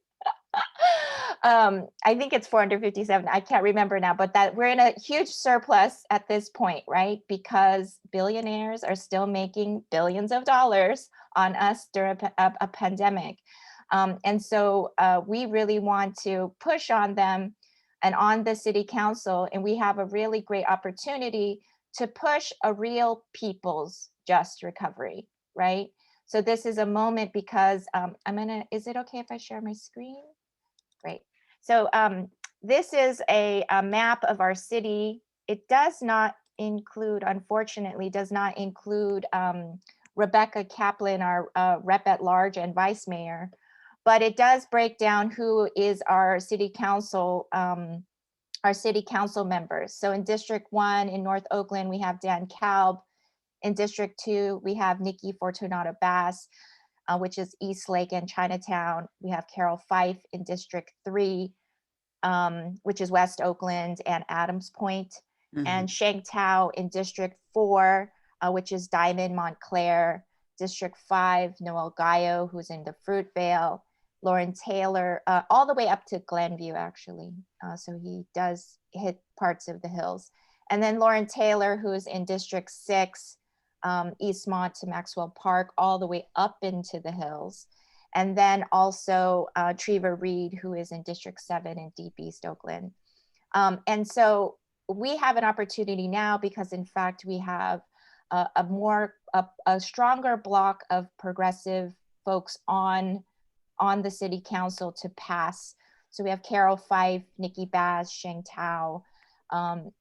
I think it's 457, I can't remember now, but that we're in a huge surplus at this point, right? Because billionaires are still making billions of dollars on us during a pandemic. And so we really want to push on them and on the city council, and we have a really great opportunity to push a real people's just recovery, right? So this is a moment because is it okay if I share my screen? Great. So this is a map of our city. It does not include, unfortunately, does not include Rebecca Kaplan, our rep at large and vice mayor, but it does break down who is our city council members. So in District 1 in North Oakland, we have Dan Kalb. In District 2, we have Nikki Fortunato Bass, which is East Lake and Chinatown. We have Carol Fife in District 3, which is West Oakland and Adams Point, and Sheng Tao in District 4, which is Diamond, Montclair. District 5, Noel Gallo, who's in the Fruitvale. Lauren Taylor, all the way up to Glenview, actually. So he does hit parts of the hills. And then Lauren Taylor, who's in District 6, Eastmont to Maxwell Park, all the way up into the hills. And then also Treva Reed, who is in District 7 in Deep East Oakland. And so we have an opportunity now because, in fact, we have a stronger block of progressive folks on the city council to pass. So we have Carol Fife, Nikki Bass, Sheng Tao,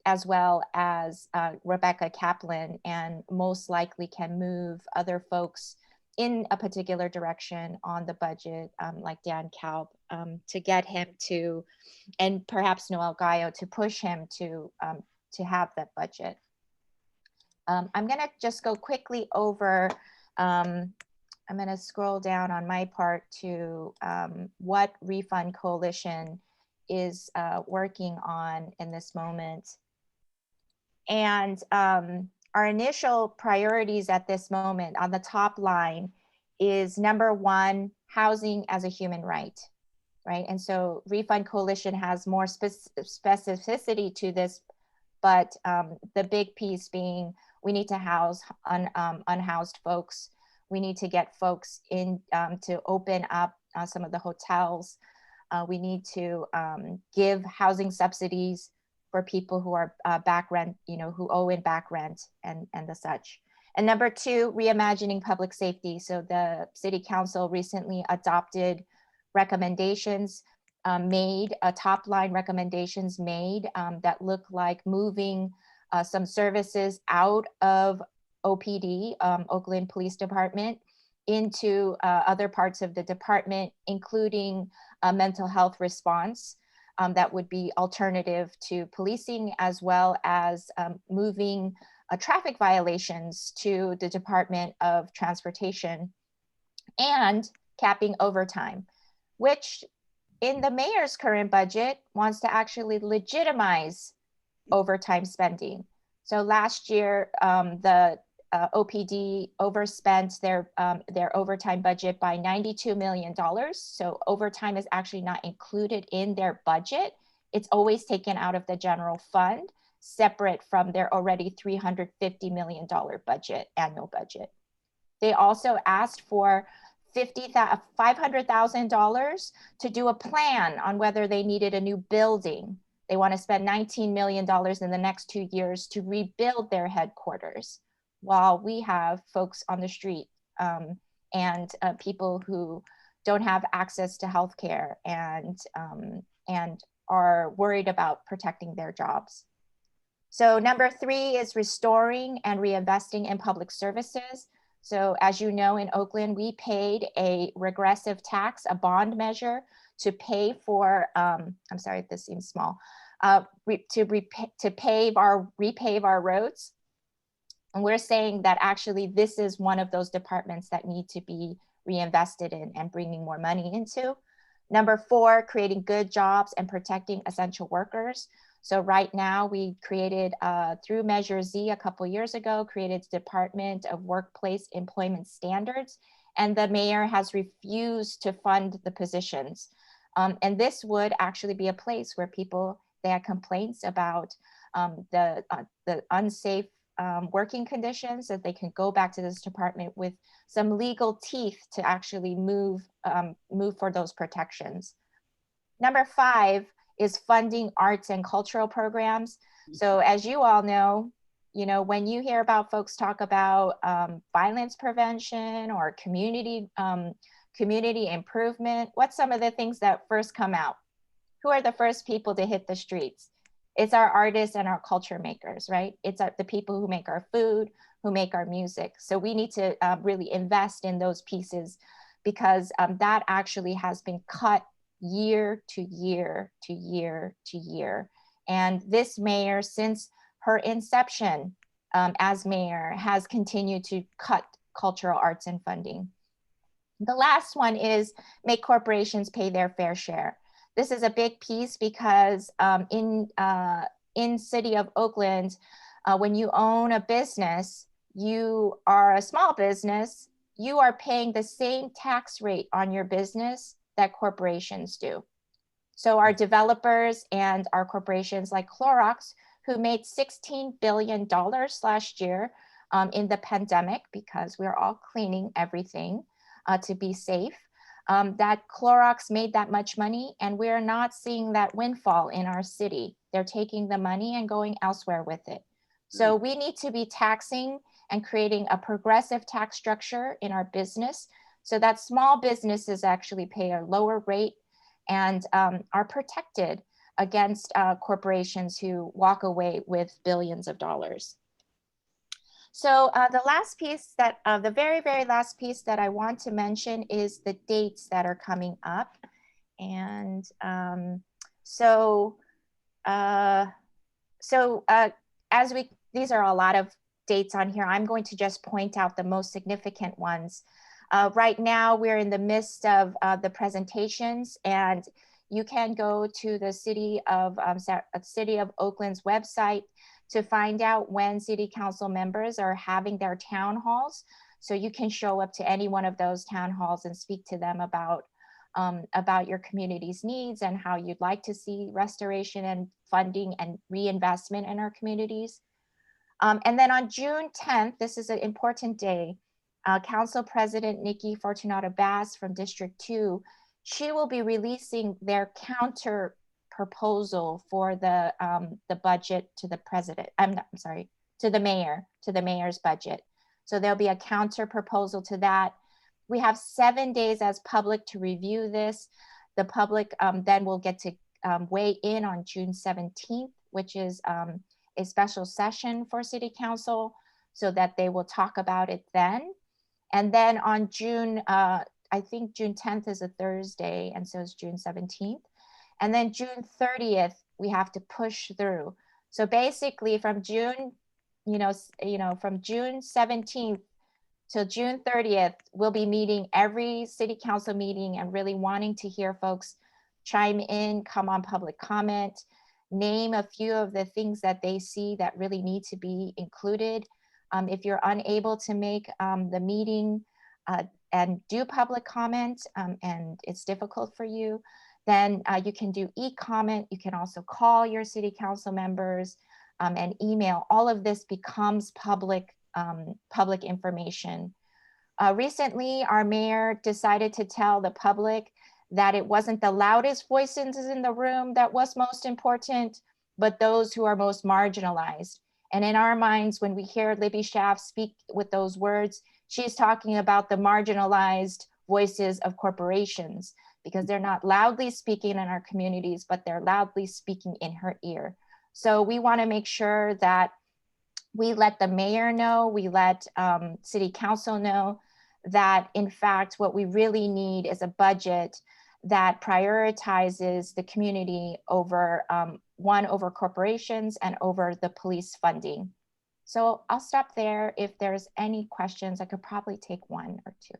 as well as Rebecca Kaplan, and most likely can move other folks in a particular direction on the budget, like Dan Kalb, to get him to, and perhaps Noel Gallo, to push him to have that budget. I'm gonna just go quickly over, I'm gonna scroll down on my part to what Refund Coalition is working on in this moment. And our initial priorities at this moment on the top line is number 1, housing as a human right, right? And so Refund Coalition has more specificity to this, but the big piece being we need to house unhoused folks. We need to get folks in to open up some of the hotels. We need to give housing subsidies for people who are back rent, who owe in back rent and the such. And number 2, reimagining public safety. So the city council recently adopted recommendations top line recommendations made that look like moving some services out of OPD, Oakland Police Department, into other parts of the department, including mental health response that would be alternative to policing, as well as moving traffic violations to the Department of Transportation, and capping overtime, which in the mayor's current budget wants to actually legitimize overtime spending. So last year, the OPD overspent their overtime budget by $92 million. So overtime is actually not included in their budget. It's always taken out of the general fund, separate from their already $350 million budget, annual budget. They also asked for $500,000 to do a plan on whether they needed a new building. They want to spend $19 million in the next 2 years to rebuild their headquarters, while we have folks on the street and people who don't have access to healthcare and are worried about protecting their jobs. So number 3 is restoring and reinvesting in public services. So as you know, in Oakland, we paid a regressive tax, a bond measure, to pay for, I'm sorry, this seems small, to repave our roads. And we're saying that actually this is one of those departments that need to be reinvested in and bringing more money into. Number 4, creating good jobs and protecting essential workers. So right now we created through Measure Z a couple years ago, created the Department of Workplace Employment Standards, and the mayor has refused to fund the positions. And this would actually be a place where people, they had complaints about the unsafe working conditions, that they can go back to this department with some legal teeth to actually move for those protections. Number 5 is funding arts and cultural programs. So as you all know, when you hear about folks talk about violence prevention or community improvement, what's some of the things that first come out? Who are the first people to hit the streets? It's our artists and our culture makers, right? It's the people who make our food, who make our music. So we need to really invest in those pieces, because that actually has been cut year to year to year to year. And this mayor, since her inception as mayor, has continued to cut cultural arts and funding. The last one is make corporations pay their fair share. This is a big piece because in City of Oakland, when you own a business, you are a small business, you are paying the same tax rate on your business that corporations do. So our developers and our corporations like Clorox, who made $16 billion last year in the pandemic, because we're all cleaning everything to be safe, that Clorox made that much money, and we're not seeing that windfall in our city. They're taking the money and going elsewhere with it. So we need to be taxing and creating a progressive tax structure in our business, so that small businesses actually pay a lower rate and are protected against corporations who walk away with billions of dollars. So the last piece that, the very, very last piece that I want to mention is the dates that are coming up. And these are a lot of dates on here. I'm going to just point out the most significant ones. Right now, we're in the midst of the presentations, and you can go to the City of Oakland's website to find out when City Council members are having their town halls. So you can show up to any one of those town halls and speak to them about your community's needs and how you'd like to see restoration and funding and reinvestment in our communities. And then on June 10th, this is an important day, Council President Nikki Fortunato Bass from District 2, she will be releasing their counter proposal for the budget to the president. To the mayor's budget. So there'll be a counter proposal to that. We have 7 days as public to review this. The public then will get to weigh in on June 17th, which is a special session for City Council, so that they will talk about it then. And then on June, I think June 10th is a Thursday, and so is June 17th. And then June 30th, we have to push through. So basically from June, from June 17th till June 30th, we'll be meeting every City Council meeting and really wanting to hear folks chime in, come on public comment, name a few of the things that they see that really need to be included. If you're unable to make the meeting and do public comment and it's difficult for you, then you can do e-comment. You can also call your City Council members and email. All of this becomes public information. Recently, our mayor decided to tell the public that it wasn't the loudest voices in the room that was most important, but those who are most marginalized. And in our minds, when we hear Libby Schaaf speak with those words, she's talking about the marginalized voices of corporations, because they're not loudly speaking in our communities, but they're loudly speaking in her ear. So we want to make sure that we let the mayor know, we let city council know that in fact, what we really need is a budget that prioritizes the community over over corporations and over the police funding. So I'll stop there. If there's any questions, I could probably take one or two.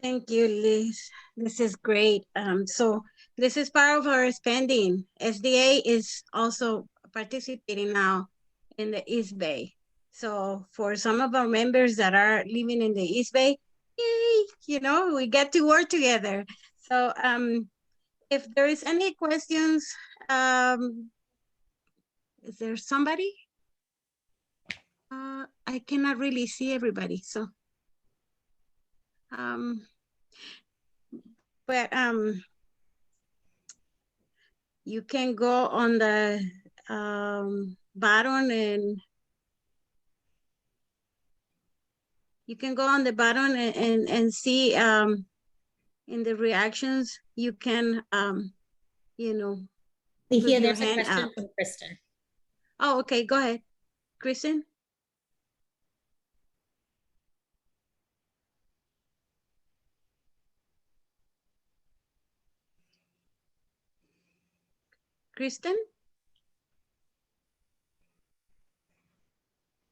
Thank you, Liz. This is great. So this is part of our spending. SDA is also participating now in the East Bay. So for some of our members that are living in the East Bay, yay, you know, we get to work together. So if there is any questions, is there somebody? I cannot really see everybody, so. But you can go on the button and you can go on the button and see in the reactions, you can, you know, Leahia, put your there's a hand question up. from Kristen. Oh, okay, go ahead. Kristen? Kristen?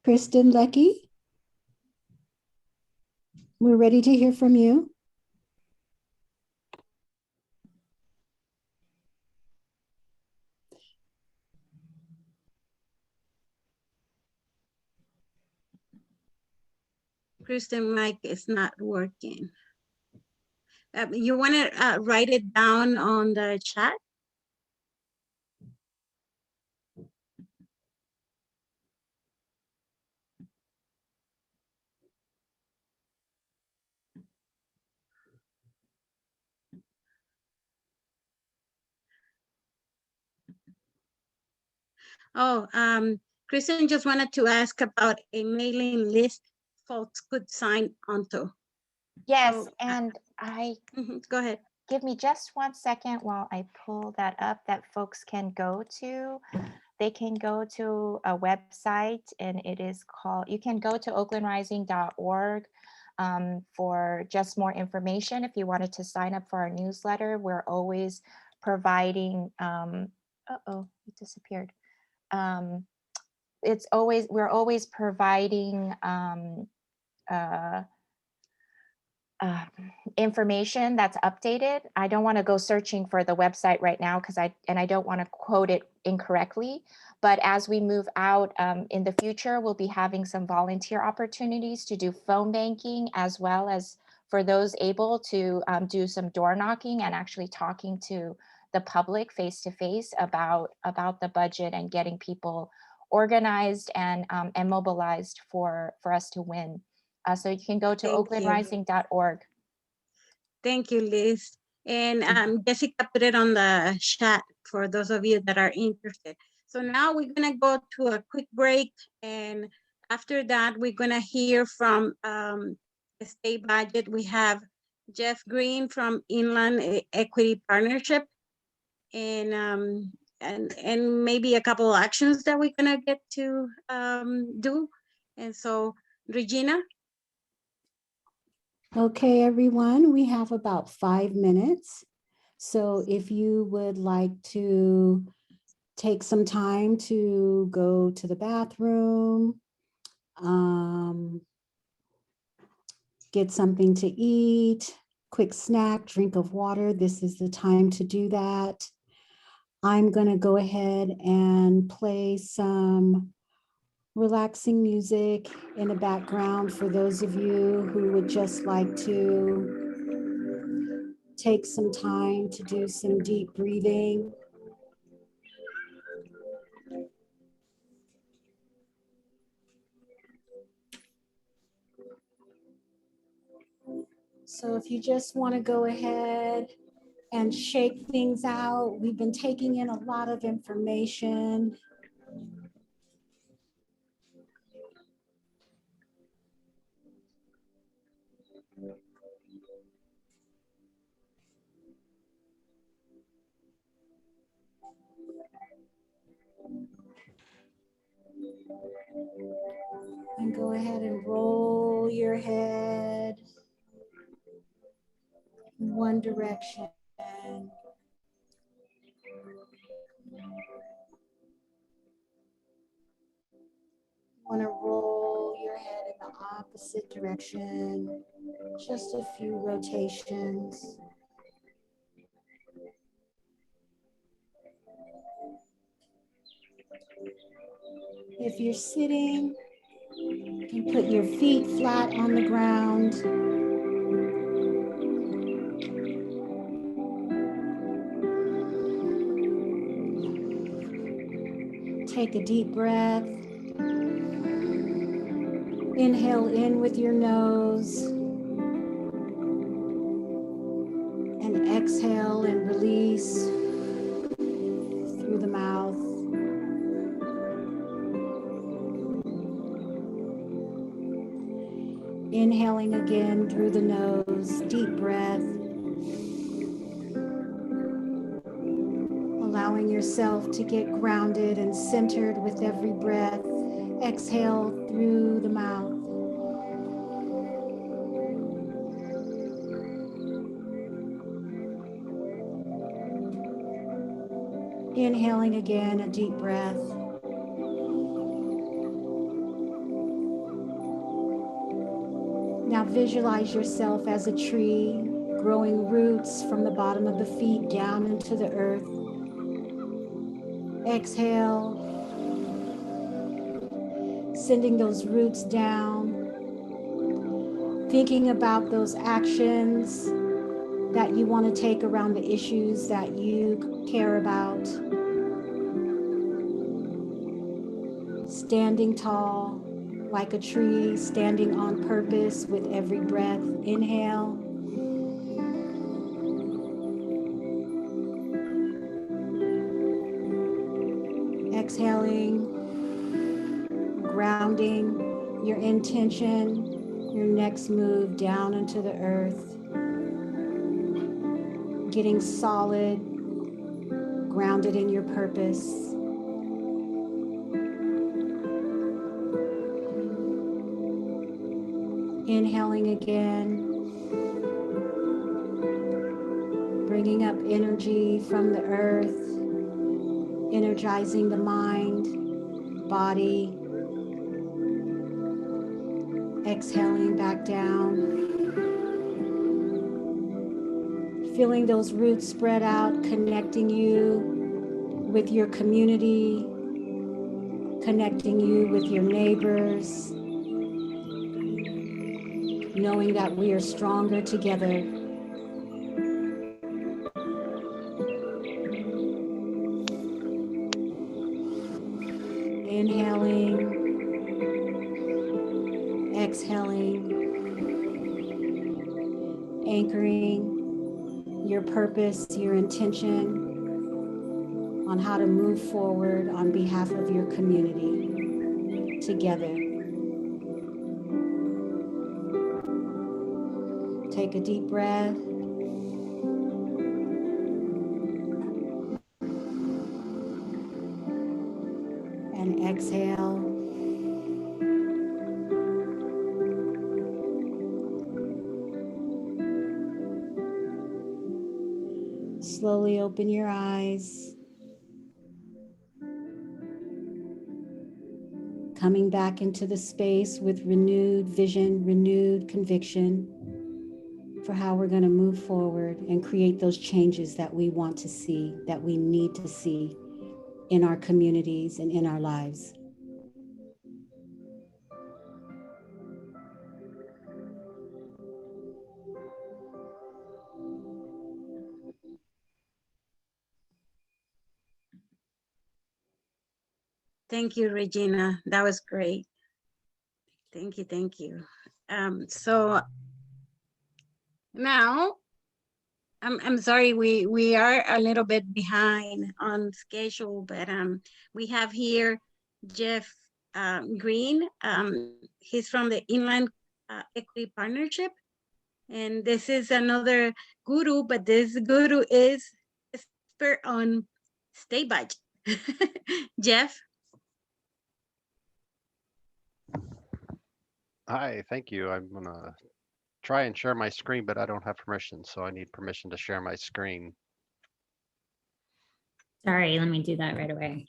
Kristen Lecky, we're ready to hear from you. Kristen mic is not working. You want to write it down on the chat? Oh, Kristen just wanted to ask about a mailing list folks could sign onto. Yes, So, and I, go ahead. give me just 1 second while I pull that up that folks can go to. They can go to a website and it is called, you can go to oaklandrising.org for just more information. If you wanted to sign up for our newsletter, we're always providing, uh-oh, it disappeared. We're always providing information that's updated. I don't want to go searching for the website right now because I don't want to quote it incorrectly. But as we move out in the future, we'll be having some volunteer opportunities to do phone banking, as well as for those able to do some door knocking and actually talking to the public face to face about the budget and getting people organized and mobilized for us to win. So you can go to oaklandrising.org. Thank you, Liz. And Jessica put it on the chat for those of you that are interested. So now we're gonna go to a quick break, and after that, we're gonna hear from the state budget. We have Jeff Green from Inland Equity Partnership, and maybe a couple of actions that we're gonna get to do. And so, Regina. Okay, everyone, we have about 5 minutes. So if you would like to take some time to go to the bathroom, get something to eat, quick snack, drink of water, this is the time to do that. I'm going to go ahead and play some relaxing music in the background for those of you who would just like to take some time to do some deep breathing. So if you just want to go ahead and shake things out, we've been taking in a lot of information. And go ahead and roll your head in one direction. Want to roll your head in the opposite direction. Just a few rotations. If you're sitting, you can put your feet flat on the ground. Take a deep breath. Inhale in with your nose. And exhale and release through the mouth. Inhaling again through the nose, deep breath. Allowing yourself to get grounded and centered with every breath. Exhale through the mouth. Inhaling again, a deep breath. Now visualize yourself as a tree, growing roots from the bottom of the feet down into the earth. Exhale, sending those roots down, thinking about those actions that you want to take around the issues that you care about. Standing tall like a tree, standing on purpose with every breath. Inhale. Exhaling, grounding your intention, your next move down into the earth. Getting solid, grounded in your purpose. Inhaling again, bringing up energy from the earth, energizing the mind, body. Exhaling back down. Feeling those roots spread out, connecting you with your community, connecting you with your neighbors, knowing that we are stronger together. Inhaling, exhaling, anchoring your purpose, your intention on how to move forward on behalf of your community together. Take a deep breath. And exhale. Slowly open your eyes. Coming back into the space with renewed vision, renewed conviction for how we're going to move forward and create those changes that we want to see, that we need to see in our communities and in our lives. Thank you, Regina. That was great. Thank you, thank you. So Now, I'm sorry, we are a little bit behind on schedule, but we have here Jeff Green. He's from the Inland Equity Partnership, and this is another guru, but this guru is expert on state budget. Jeff. Hi, thank you. I'm gonna try and share my screen, but I don't have permission, so I need permission to share my screen. Sorry, let me do that right away.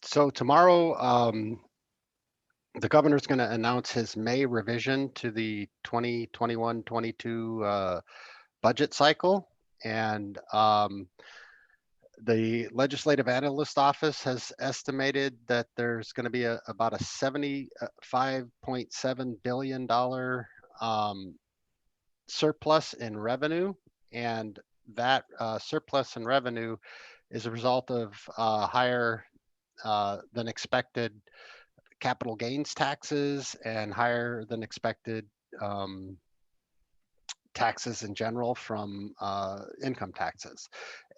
So tomorrow, the governor's going to announce his May revision to the 2021-22 budget cycle. And the Legislative Analyst Office has estimated that there's going to be about a $75.7 billion surplus in revenue. And that surplus in revenue is a result of higher than expected capital gains taxes and higher than expected taxes in general from income taxes.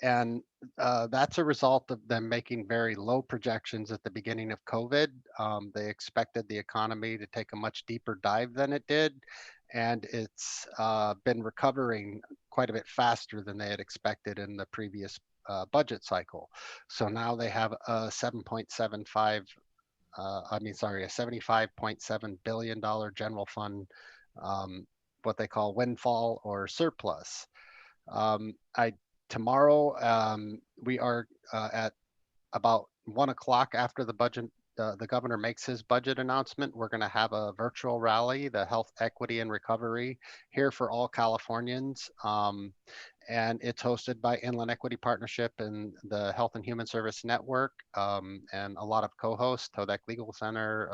And that's a result of them making very low projections at the beginning of COVID. They expected the economy to take a much deeper dive than it did. And it's been recovering quite a bit faster than they had expected in the previous budget cycle. So now they have a $75.7 billion general fund, what they call windfall or surplus. Tomorrow we are at about 1 o'clock after the budget. The governor makes his budget announcement. We're going to have a virtual rally, the Health Equity and Recovery, here for all Californians. And it's hosted by Inland Equity Partnership and the Health and Human Service Network, and a lot of co-hosts, Todek Legal Center.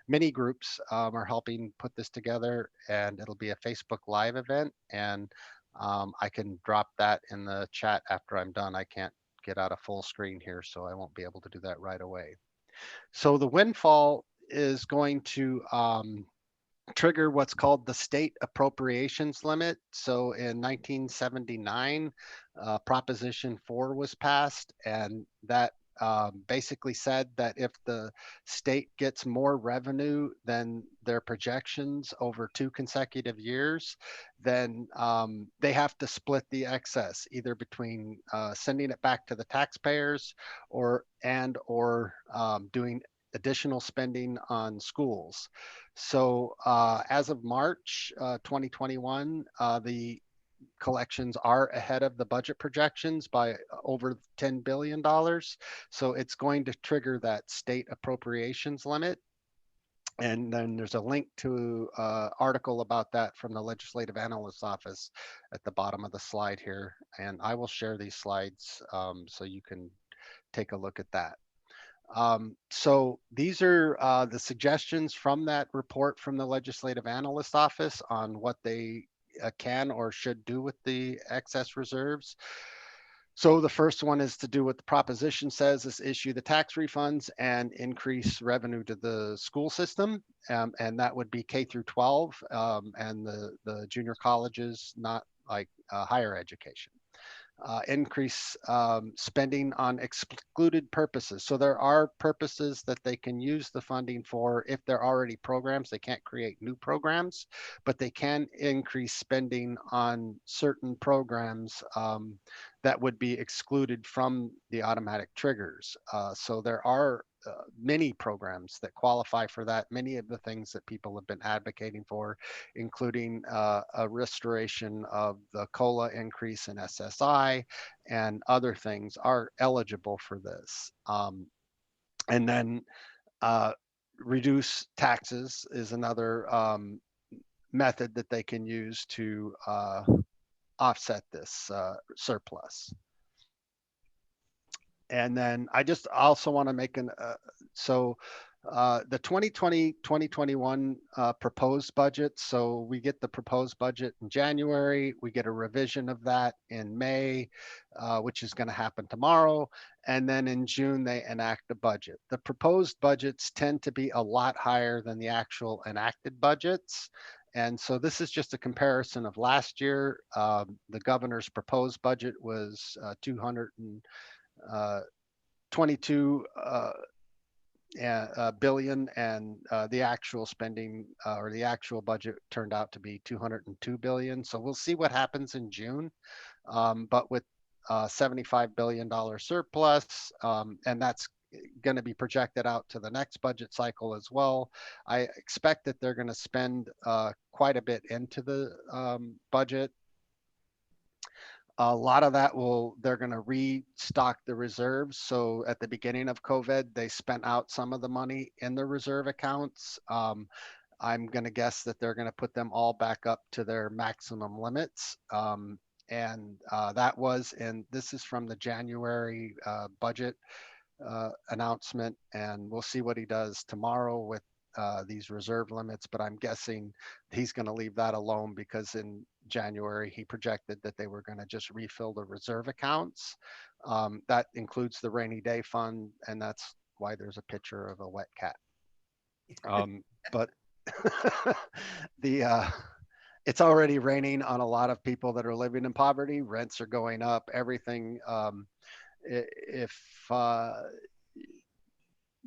Many groups are helping put this together, and it'll be a Facebook Live event. And I can drop that in the chat after I'm done. I can't get out a full screen here, so I won't be able to do that right away. So the windfall is going to trigger what's called the state appropriations limit. So in 1979, Proposition 4 was passed, and that basically said that if the state gets more revenue than their projections over 2 consecutive years, then they have to split the excess either between sending it back to the taxpayers or doing additional spending on schools. So as of March 2021, the collections are ahead of the budget projections by over $10 billion. So it's going to trigger that state appropriations limit. And then there's a link to an article about that from the Legislative Analyst's Office at the bottom of the slide here. And I will share these slides so you can take a look at that. So these are the suggestions from that report from the Legislative Analyst's Office on what they can or should do with the excess reserves. So the first one is to do what the proposition says, is issue the tax refunds and increase revenue to the school system. And that would be K through 12 and the junior colleges, not like higher education. Increase spending on excluded purposes. So there are purposes that they can use the funding for. If they're already programs, they can't create new programs, but they can increase spending on certain programs that would be excluded from the automatic triggers. So there are many programs that qualify for that. Many of the things that people have been advocating for, including a restoration of the COLA increase in SSI and other things, are eligible for this. And then reduce taxes is another method that they can use to offset this surplus. And then I just also want to make The 2020-2021 proposed budget. So we get the proposed budget in January. We get a revision of that in May, which is going to happen tomorrow. And then in June, they enact a budget. The proposed budgets tend to be a lot higher than the actual enacted budgets. And so this is just a comparison of last year. The governor's proposed budget was 222 billion, and the actual spending or the actual budget turned out to be 202 billion. So we'll see what happens in June. But with $75 billion surplus, and that's going to be projected out to the next budget cycle as well. I expect that they're going to spend quite a bit into the budget. A lot of that they're going to restock the reserves. So at the beginning of COVID, they spent out some of the money in the reserve accounts. I'm going to guess that they're going to put them all back up to their maximum limits. And that was, and this is from the January budget announcement, and we'll see what he does tomorrow with these reserve limits, but I'm guessing he's going to leave that alone because in January he projected that they were going to just refill the reserve accounts. That includes the rainy day fund, and that's why there's a picture of a wet cat. But it's already raining on a lot of people that are living in poverty. Rents are going up, everything.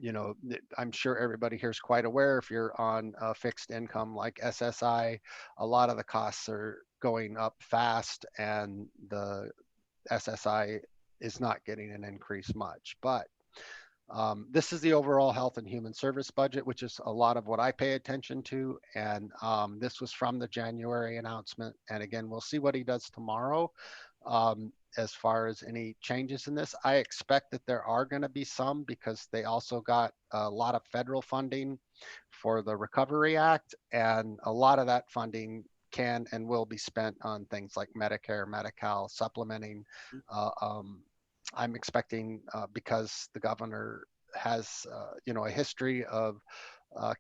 You know, I'm sure everybody here is quite aware, if you're on a fixed income like SSI, a lot of the costs are going up fast, and the SSI is not getting an increase much. But this is the overall health and human service budget, which is a lot of what I pay attention to. And this was from the January announcement. And again, we'll see what he does tomorrow. As far as any changes in this, I expect that there are going to be some, because they also got a lot of federal funding for the Recovery Act, and a lot of that funding can and will be spent on things like Medicare, Medi-Cal, supplementing. I'm expecting, because the governor has, you know, a history of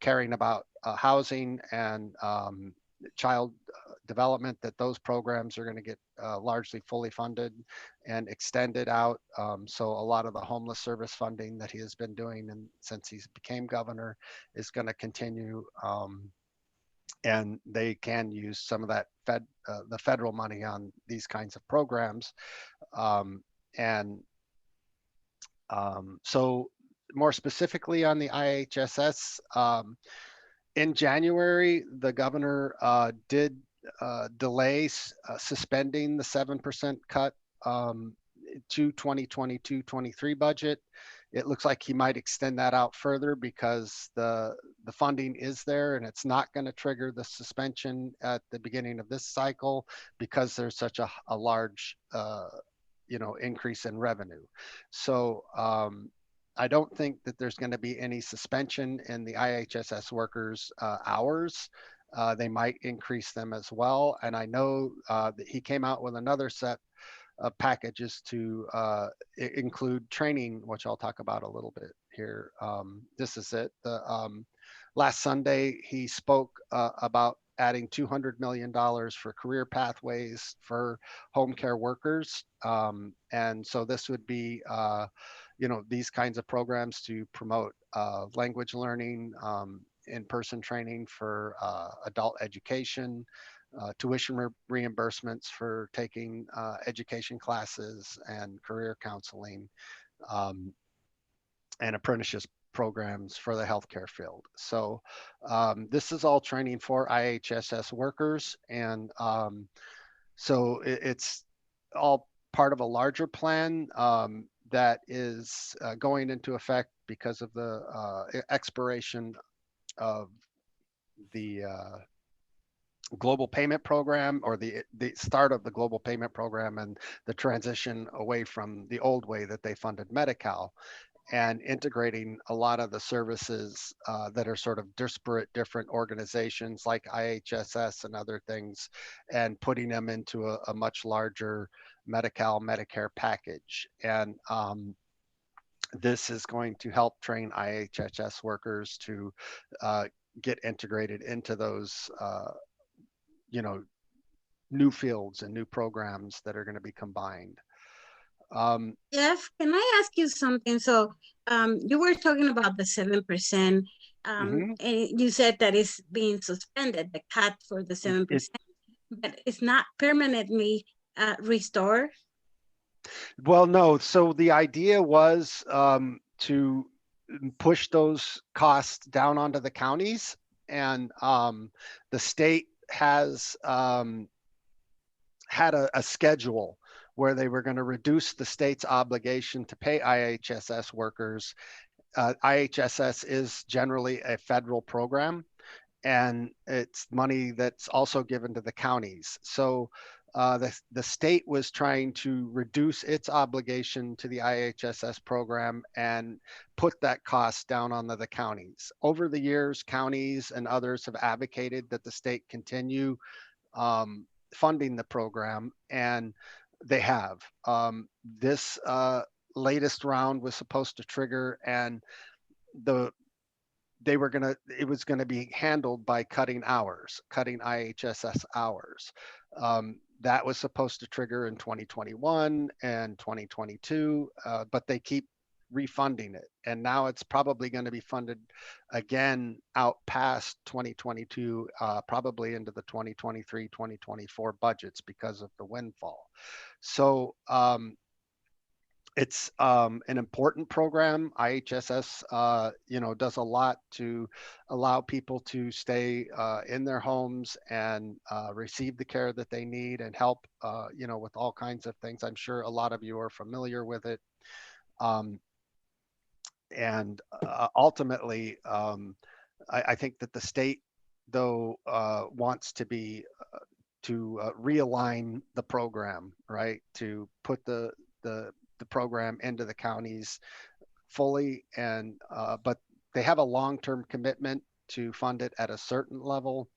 caring about housing and child development, that those programs are going to get largely fully funded and extended out. So a lot of the homeless service funding that he has been doing and since he became governor is going to continue. And they can use some of that the federal money on these kinds of programs. So more specifically on the IHSS, in January, the governor did delay suspending the 7% cut to 2022-23 budget. It looks like he might extend that out further because the funding is there, and it's not going to trigger the suspension at the beginning of this cycle because there's such a large you know, increase in revenue. So I don't think that there's going to be any suspension in the IHSS workers' hours. They might increase them as well. And I know that he came out with another set of packages to include training, which I'll talk about a little bit here. This is it. Last Sunday, he spoke about adding $200 million for career pathways for home care workers. And so this would be, you know, these kinds of programs to promote language learning, in-person training for adult education, tuition reimbursements for taking education classes and career counseling, and apprenticeship programs for the healthcare field. So this is all training for IHSS workers. And so it's all part of a larger plan that is going into effect because of the expiration of the global payment program, or the start of the global payment program, and the transition away from the old way that they funded Medi-Cal, and integrating a lot of the services that are sort of disparate different organizations like IHSS and other things, and putting them into a much larger Medi-Cal Medicare package. And This is going to help train IHSS workers to get integrated into those, you know, new fields and new programs that are going to be combined. Jeff, can I ask you something? So you were talking about the 7%, and you said that it's being suspended, the cut for the 7%, but it's not permanently restored. Well, no. So the idea was to push those costs down onto the counties, and the state has had a schedule where they were going to reduce the state's obligation to pay IHSS workers. IHSS is generally a federal program, and it's money that's also given to the counties. So the state was trying to reduce its obligation to the IHSS program and put that cost down on the counties. Over the years, counties and others have advocated that the state continue funding the program, and they have. This latest round was supposed to trigger, and it was gonna be handled by cutting IHSS hours. That was supposed to trigger in 2021 and 2022, but they keep refunding it. And now it's probably going to be funded again out past 2022, probably into the 2023, 2024 budgets because of the windfall. So it's an important program. IHSS, you know, does a lot to allow people to stay in their homes and receive the care that they need and help, you know, with all kinds of things. I'm sure a lot of you are familiar with it. And ultimately, I think that the state, though, wants to be to realign the program, right? To put the program into the counties fully, and but they have a long-term commitment to fund it at a certain level,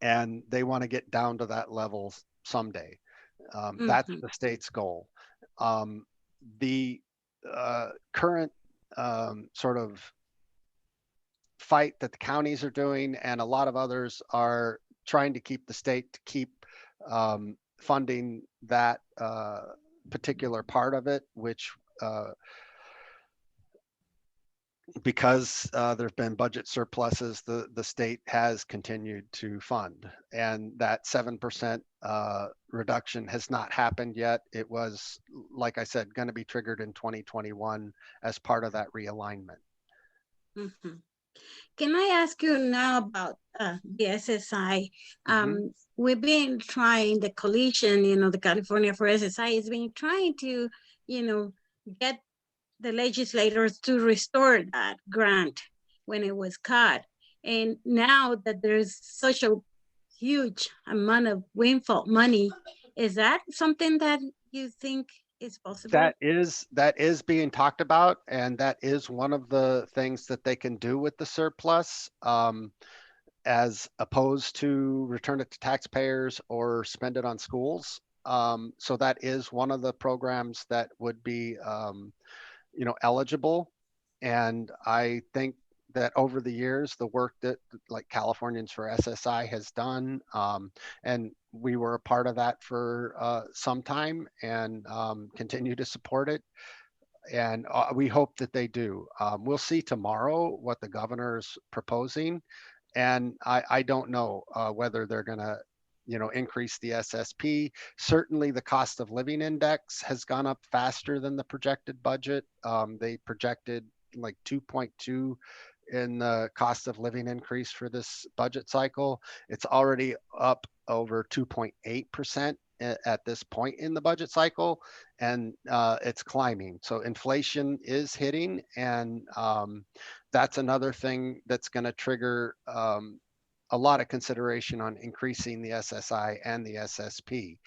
and they want to get down to that level someday. That's the state's goal. The current sort of fight that the counties are doing and a lot of others are trying to keep the state to keep funding that particular part of it, which because there have been budget surpluses, the state has continued to fund, and that 7% reduction has not happened yet. It was, like I said, going to be triggered in 2021 as part of that realignment. Can I ask you now about the SSI? We've been trying, the coalition, you know, the California for SSI has been trying to, you know, get the legislators to restore that grant when it was cut. And now that there's such a huge amount of windfall money, is that something that you think is possible? That is being talked about, and that is one of the things that they can do with the surplus, as opposed to return it to taxpayers or spend it on schools. So that is one of the programs that would be you know, eligible. And I think that over the years, the work that like Californians for SSI has done, and we were a part of that for some time, and continue to support it. And we hope that they do. We'll see tomorrow what the governor's proposing. And I don't know whether they're going to, you know, increase the SSP. Certainly the cost of living index has gone up faster than the projected budget. They projected like 2.2 in the cost of living increase for this budget cycle. It's already up over 2.8% at this point in the budget cycle, and it's climbing. So inflation is hitting, and that's another thing that's going to trigger a lot of consideration on increasing the SSI and the SSP.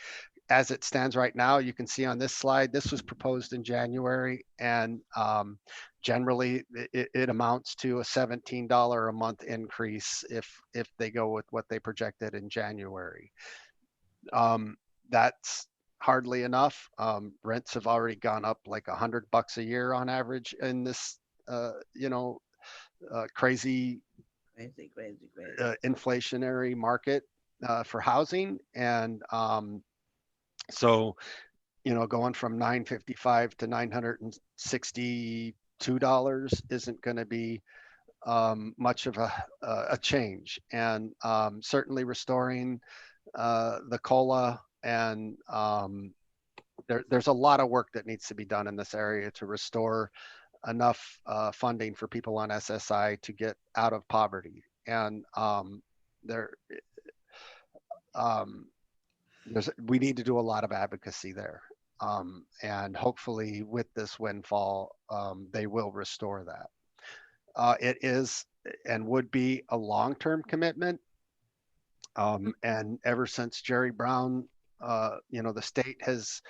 As it stands right now, you can see on this slide, this was proposed in January, and generally it amounts to a $17 a month increase if they go with what they projected in January. That's hardly enough. Rents have already gone up like $100 a year on average in this, crazy inflationary market for housing. And so, going from $955 to $962 isn't going to be much of a change. And certainly restoring the COLA, and there's a lot of work that needs to be done in this area to restore enough funding for people on SSI to get out of poverty. And we need to do a lot of advocacy there. And hopefully with this windfall, they will restore that. It is and would be a long-term commitment. And ever since Jerry Brown, the state has,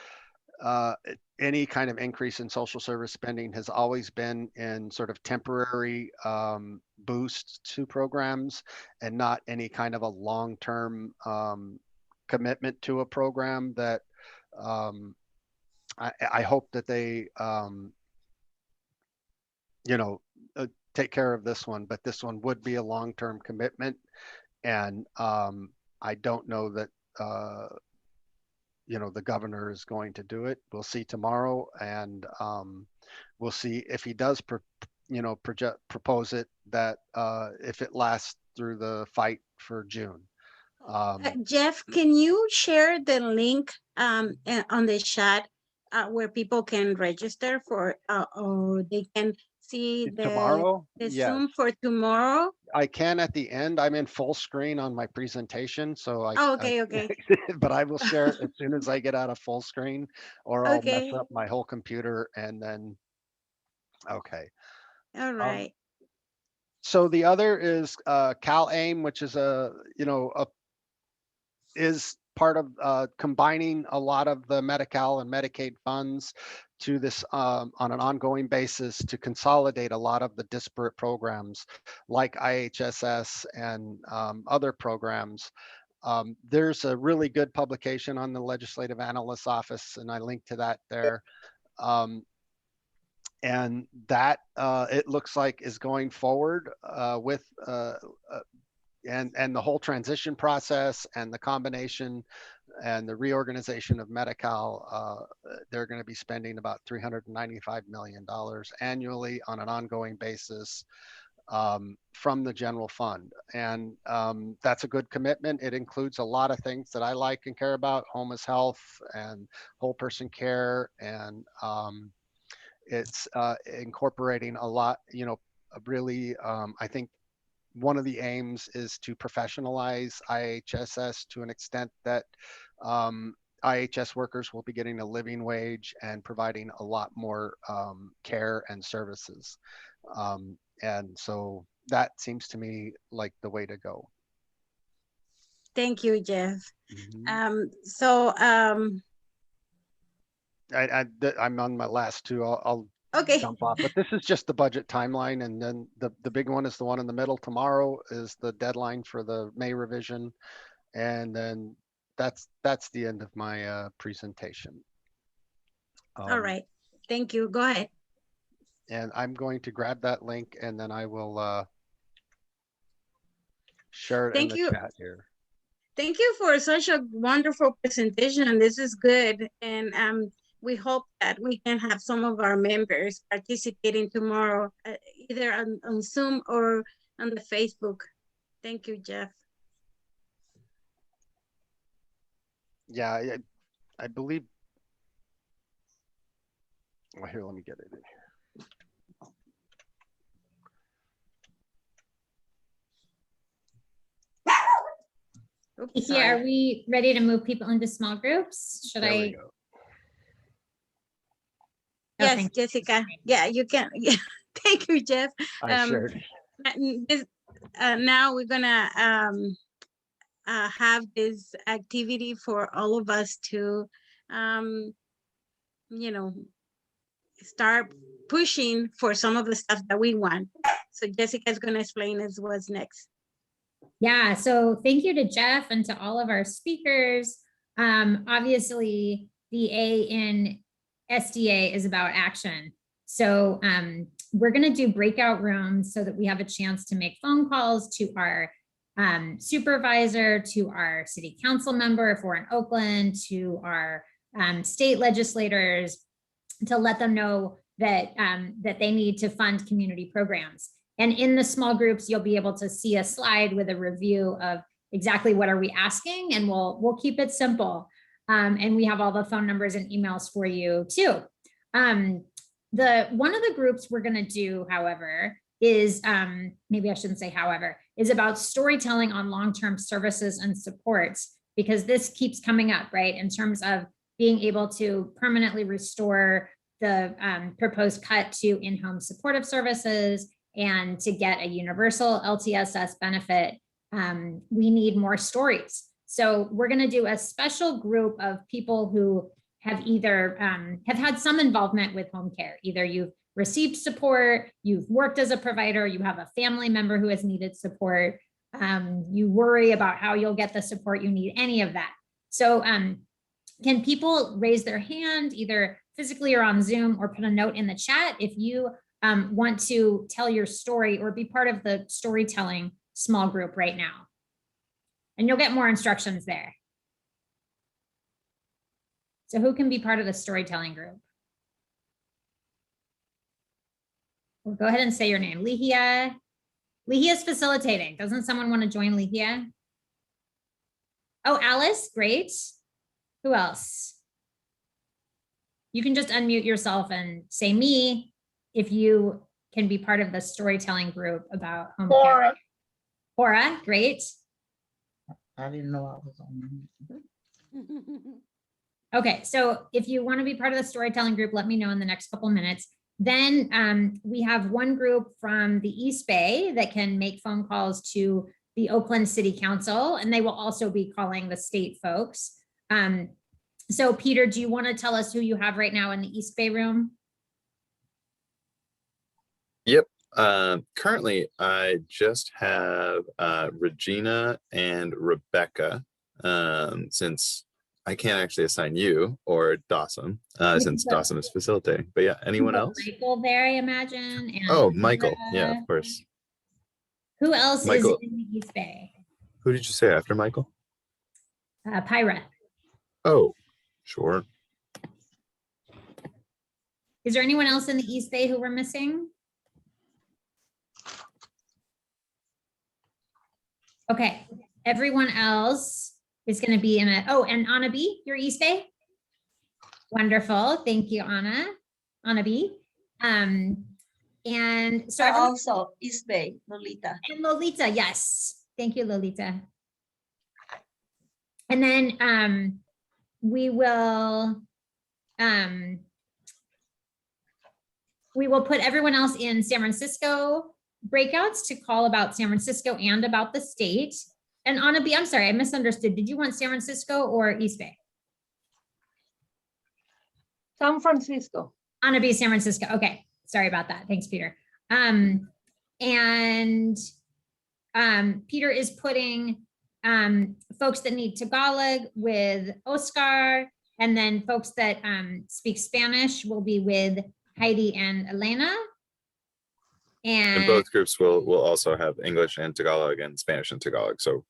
any kind of increase in social service spending has always been in sort of temporary boost to programs, and not any kind of a long-term commitment to a program that I hope that they, take care of this one, but this one would be a long-term commitment. And I don't know that, the governor is going to do it. We'll see tomorrow, and we'll see if he does, propose it, that if it lasts through the fight for June. Jeff, can you share the link on the chat where people can register for, or they can see Tomorrow? the Yes. Zoom for tomorrow? I can at the end. I'm in full screen on my presentation, so Okay. but I will share it as soon as I get out of full screen, or I'll mess Okay. up my whole computer. And then, okay. All right. So the other is CalAIM, which is is part of combining a lot of the Medi-Cal and Medicaid funds to this on an ongoing basis to consolidate a lot of the disparate programs like IHSS and other programs. There's a really good publication on the Legislative Analyst's Office, and I link to that there. And that it looks like is going forward with and the whole transition process and the combination and the reorganization of Medi-Cal. They're going to be spending about $395 million annually on an ongoing basis from the general fund. And that's a good commitment. It includes a lot of things that I like and care about: home is health and whole person care. And it's incorporating a lot, really, I think one of the aims is to professionalize IHSS to an extent that IHS workers will be getting a living wage and providing a lot more care and services. And so that seems to me like the way to go. Thank you, Jeff. I'm on my last two. I'll okay. jump off, but this is just the budget timeline. And then the big one is the one in the middle. Tomorrow is the deadline for the May revision. And then that's the end of my presentation. All right. Thank you. Go ahead. And I'm going to grab that link, and then I will share it in the chat here. Thank you for such a wonderful presentation. This is good. And we hope that we can have some of our members participating tomorrow, either on Zoom or on the Facebook. Thank you, Jeff. Yeah, I believe. Well, here, let me get it in here. Oops, Yeah, are we ready to move people into small groups? Should I? Yes, Jessica. Yeah, you can. Yeah. Thank you, Jeff. I shared. Now we're gonna have this activity for all of us to, start pushing for some of the stuff that we want. So Jessica is gonna explain us what's next. Yeah, so thank you to Jeff and to all of our speakers. Obviously, the A in SDA is about action. So we're going to do breakout rooms so that we have a chance to make phone calls to our supervisor, to our city council member if we're in Oakland, to our state legislators, to let them know that that they need to fund community programs. And in the small groups, you'll be able to see a slide with a review of exactly what are we asking, and we'll keep it simple. And we have all the phone numbers and emails for you too. One of the groups we're going to do, however, is maybe I shouldn't say however, is about storytelling on long-term services and supports, because this keeps coming up, right? In terms of being able to permanently restore the proposed cut to in-home supportive services and to get a universal LTSS benefit, we need more stories. So we're going to do a special group of people who have either have had some involvement with home care. Either you've received support, you've worked as a provider, you have a family member who has needed support, you worry about how you'll get the support you need, any of that. So can people raise their hand either physically or on Zoom, or put a note in the chat if you want to tell your story or be part of the storytelling small group right now? And you'll get more instructions there. So who can be part of the storytelling group? Well, go ahead and say your name. Lihia. Lihia's facilitating. Doesn't someone want to join Lihia? Oh, Alice, great. Who else? You can just unmute yourself and say me if you can be part of the storytelling group about home care. Cora, great. I didn't know I was on. Okay, so if you want to be part of the storytelling group, let me know in the next couple minutes. Then we have one group from the East Bay that can make phone calls to the Oakland City Council, and they will also be calling the state folks. So Peter, do you want to tell us who you have right now in the East Bay room? Yep. Currently, I just have Regina and Rebecca, since I can't actually assign you or Dawson, since Dawson is facilitating. But yeah, anyone else? Michael there, I imagine. And Oh, Michael. Yeah, of course. Who else Michael, is in the East Bay? who did you say after Michael? Pyra. Oh, sure. Is there anyone else in the East Bay who we're missing? Okay, everyone else is going to be in a, oh, and Anna B, you're East Bay? Wonderful, thank you, Anna B. And so Also East Bay, Lolita. and Lolita, yes, thank you, Lolita. And then we will put everyone else in San Francisco breakouts to call about San Francisco and about the state. And Anna B, I'm sorry, I misunderstood. Did you want San Francisco or East Bay? San Francisco. Anna B, San Francisco. Okay, sorry about that. Thanks, Peter. And Peter is putting folks that need Tagalog with Oscar, and then folks that speak Spanish will be with Heidi and Elena. And both groups will also have English and Tagalog and Spanish and Tagalog. So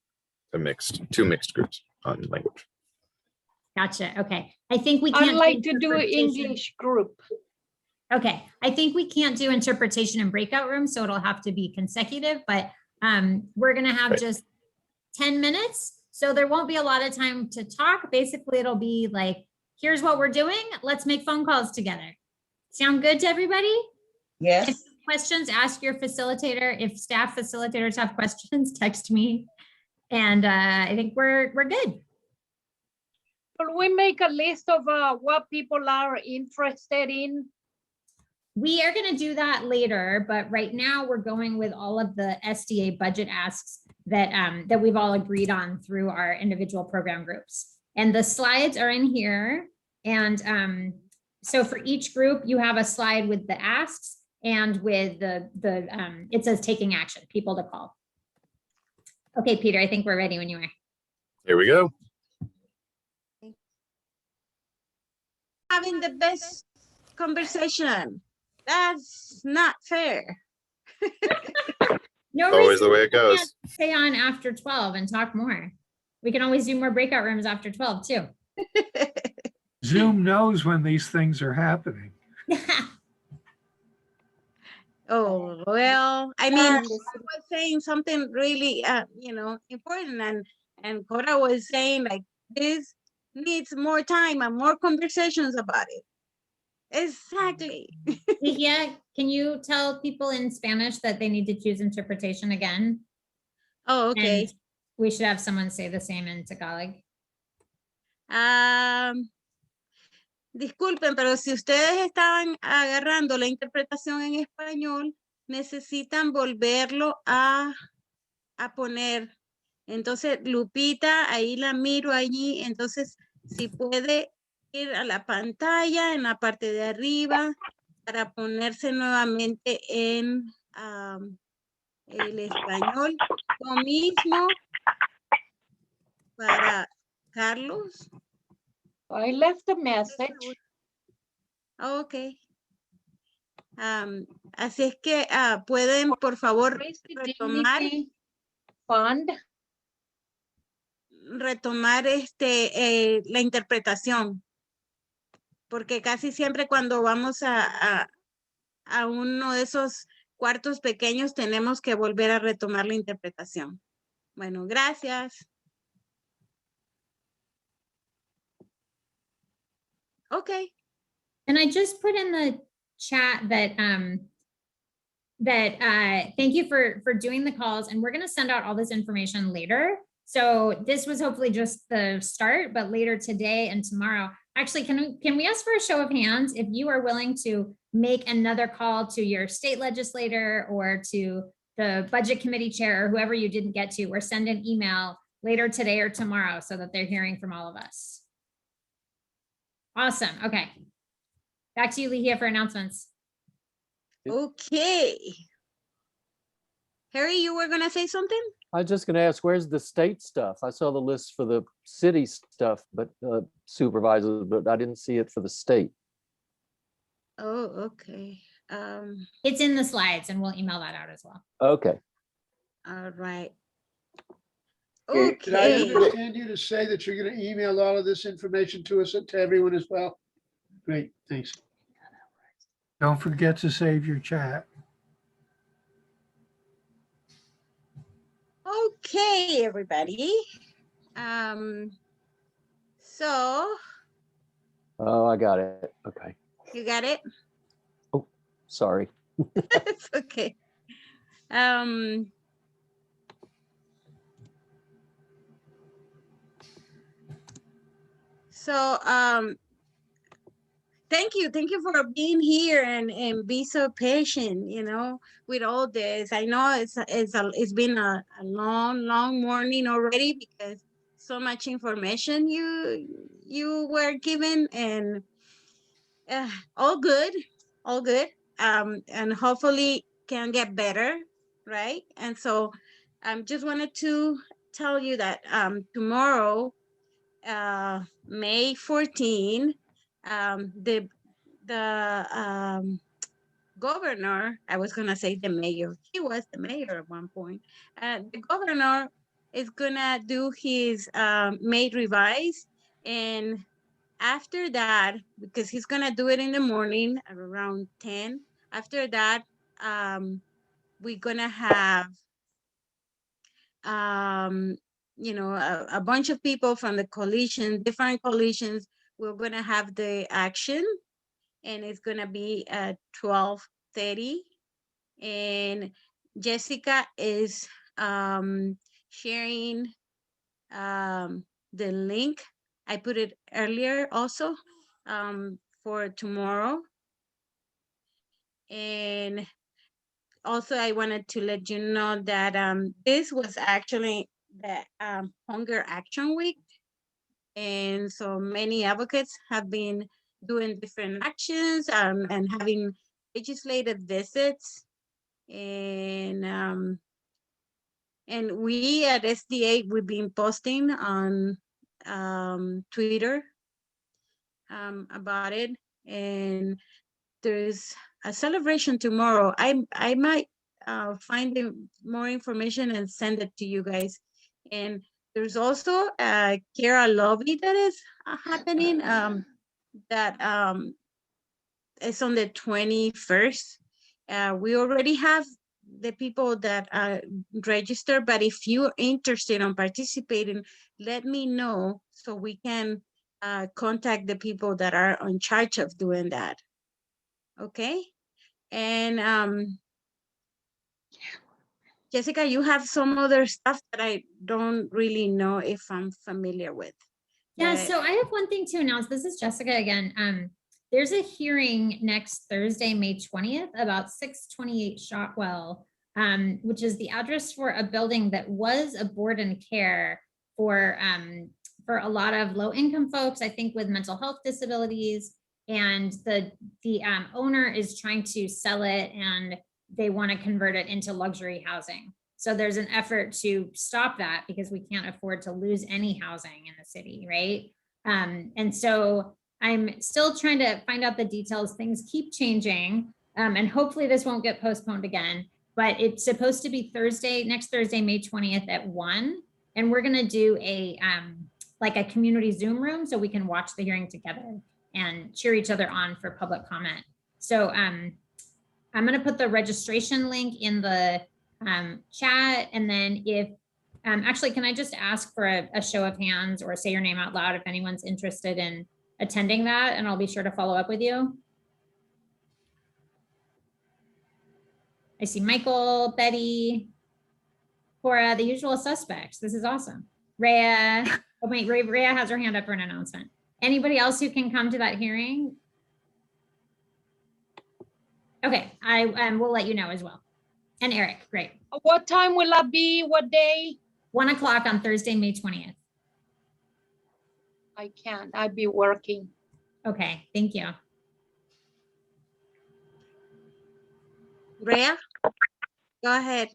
two mixed groups on language. Gotcha. Okay. I think we can't. I'd like to do English group. Okay. I think we can't do interpretation in breakout rooms, so it'll have to be consecutive, but we're going to have just 10 minutes. So there won't be a lot of time to talk. Basically, it'll be like, here's what we're doing. Let's make phone calls together. Sound good to everybody? Yes. If you have questions, ask your facilitator. If staff facilitators have questions, text me. And I think we're good. Will we make a list of what people are interested in? We are going to do that later, but right now we're going with all of the SDA budget asks that that we've all agreed on through our individual program groups. And the slides are in here. And so for each group, you have a slide with the asks and with it says taking action, people to call. Okay, Peter, I think we're ready when you are. Here we go. having the best conversation. That's not fair. No Always reason the way it we can't goes. stay on after 12 and talk more. We can always do more breakout rooms after 12 too. Zoom knows when these things are happening. Oh, well, I mean, And Cora was saying something really, important, and Cora was saying like this needs more time and more conversations about it. Exactly. Yeah, can you tell people in Spanish that they need to choose interpretation again? Oh, okay. And we should have someone say the same in Tagalog. Disculpen, pero si ustedes estaban agarrando la interpretación en español, necesitan volverlo a poner. Entonces, Lupita, ahí la miro allí. Entonces, si puede ir a la pantalla en la parte de arriba para ponerse nuevamente en el español. Lo mismo para Carlos. I left a message. Ok. Así es que pueden, por favor, retomar Fund. la interpretación. Porque casi siempre cuando vamos a uno de esos cuartos pequeños tenemos que volver a retomar la interpretación. Bueno, gracias. Okay. And I just put in the chat that thank you for doing the calls, and we're going to send out all this information later. So this was hopefully just the start, but later today and tomorrow. Actually, can we ask for a show of hands if you are willing to make another call to your state legislator or to the budget committee chair or whoever you didn't get to, or send an email later today or tomorrow so that they're hearing from all of us. Awesome. Okay. Back to you, Lihia, for announcements. Okay. Harry, you were going to say something? I was just going to ask, where's the state stuff? I saw the list for the city stuff, but supervisors, but I didn't see it for the state. Oh, okay. It's in the slides, and we'll email that out as well. Okay. All right. Okay. Did I Okay. understand you to say that you're going to email all of this information to us, to everyone as well? Great, thanks. Don't forget to save your chat. Okay, everybody. So Oh, I got it. Okay. you got it? Oh, sorry. It's okay. So thank you for being here and be so patient, with all this. I know it's been a long morning already because so much information you were given, and all good, and hopefully can get better, right? And so just wanted to tell you that tomorrow, May 14, the governor, I was gonna say the mayor, he was the mayor at one point. The governor is gonna do his May revise, and after that, because he's gonna do it in the morning at around 10. After that, we're gonna have a bunch of people from the coalition, different coalitions. We're gonna have the action, and it's gonna be at 12:30. And Jessica is sharing the link. I put it earlier also for tomorrow. And also I wanted to let you know that this was actually the Hunger Action Week. And so many advocates have been doing different actions and having legislative visits. And we at SDA, we've been posting on Twitter about it, and there's a celebration tomorrow. I might find more information and send it to you guys. And there's also a Kara lobby that is happening that is on the 21st. We already have the people that are registered, but if you're interested in participating, let me know so we can contact the people that are in charge of doing that. Okay. And Jessica, you have some other stuff that I don't really know if I'm familiar with. Yeah, but- so I have one thing to announce. This is Jessica again. There's a hearing next Thursday, May 20th, about 628 Shotwell, which is the address for a building that was a board and care for a lot of low-income folks, I think with mental health disabilities. And the owner is trying to sell it, and they want to convert it into luxury housing. So there's an effort to stop that because we can't afford to lose any housing in the city, right? And so I'm still trying to find out the details. Things keep changing, and hopefully this won't get postponed again, but it's supposed to be next Thursday, May 20th at 1. And we're gonna do a like a community Zoom room so we can watch the hearing together and cheer each other on for public comment. So I'm gonna put the registration link in the chat. And then if, actually, can I just ask for a show of hands or say your name out loud if anyone's interested in attending that, and I'll be sure to follow up with you. I see Michael, Betty, Cora, the usual suspects. This is awesome. Rhea, oh wait, Rhea has her hand up for an announcement. Anybody else who can come to that hearing? Okay, I will let you know as well. And Eric, great. What time will that be? What day? 1 o'clock on Thursday, May 20th. I can't, I'll be working. Okay, thank you. Rhea, go ahead.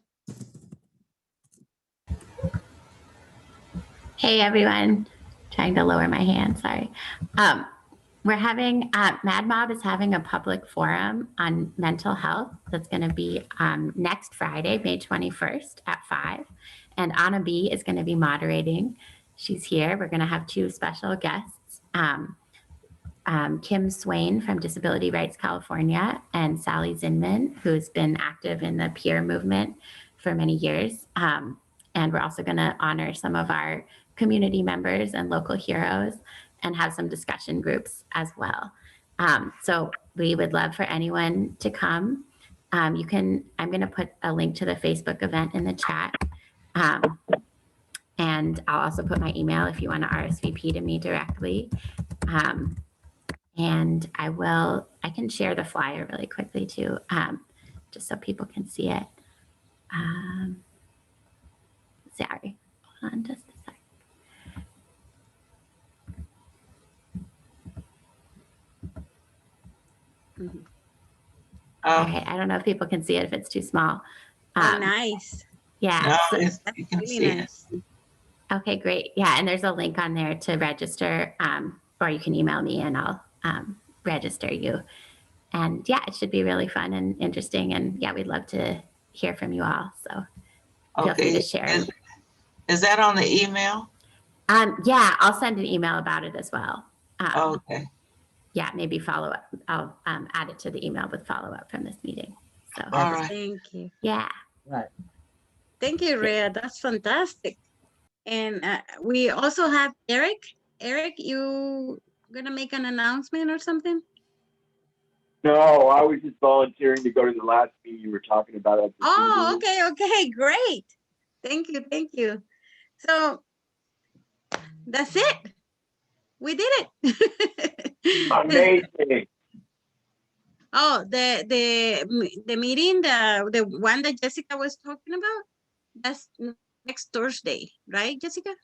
Hey everyone, trying to lower my hand, sorry. We're having, Mad Mob is having a public forum on mental health that's gonna be next Friday, May 21st at 5. And Anna B is gonna be moderating. She's here. We're gonna have 2 special guests, Kim Swain from Disability Rights California and Sally Zinman, who's been active in the peer movement for many years. And we're also gonna honor some of our community members and local heroes and have some discussion groups as well. So we would love for anyone to come. I'm gonna put a link to the Facebook event in the chat. And I'll also put my email if you wanna RSVP to me directly. And I can share the flyer really quickly too, just so people can see it. Sorry, hold on just a sec. Okay, I don't know if people can see it if it's too small. Oh, nice. Yeah. No, so- that's really nice. Okay, great. Yeah, and there's a link on there to register, or you can email me and I'll register you. And yeah, it should be really fun and interesting. And yeah, we'd love to hear from you all. So feel free to share. Is that on the email? Yeah, I'll send an email about it as well. Okay. Yeah, maybe follow up. I'll add it to the email with follow up from this meeting. So All right. Thank you. Yeah. Right. Thank you, Rhea. That's fantastic. And we also have Eric. Eric, you gonna make an announcement or something? No, I was just volunteering to go to the last meeting you were talking about. At the Oh, TV. okay, great. Thank you. So that's it. We did it. Amazing. Oh, the meeting, the one that Jessica was talking about, that's next Thursday, right, Jessica?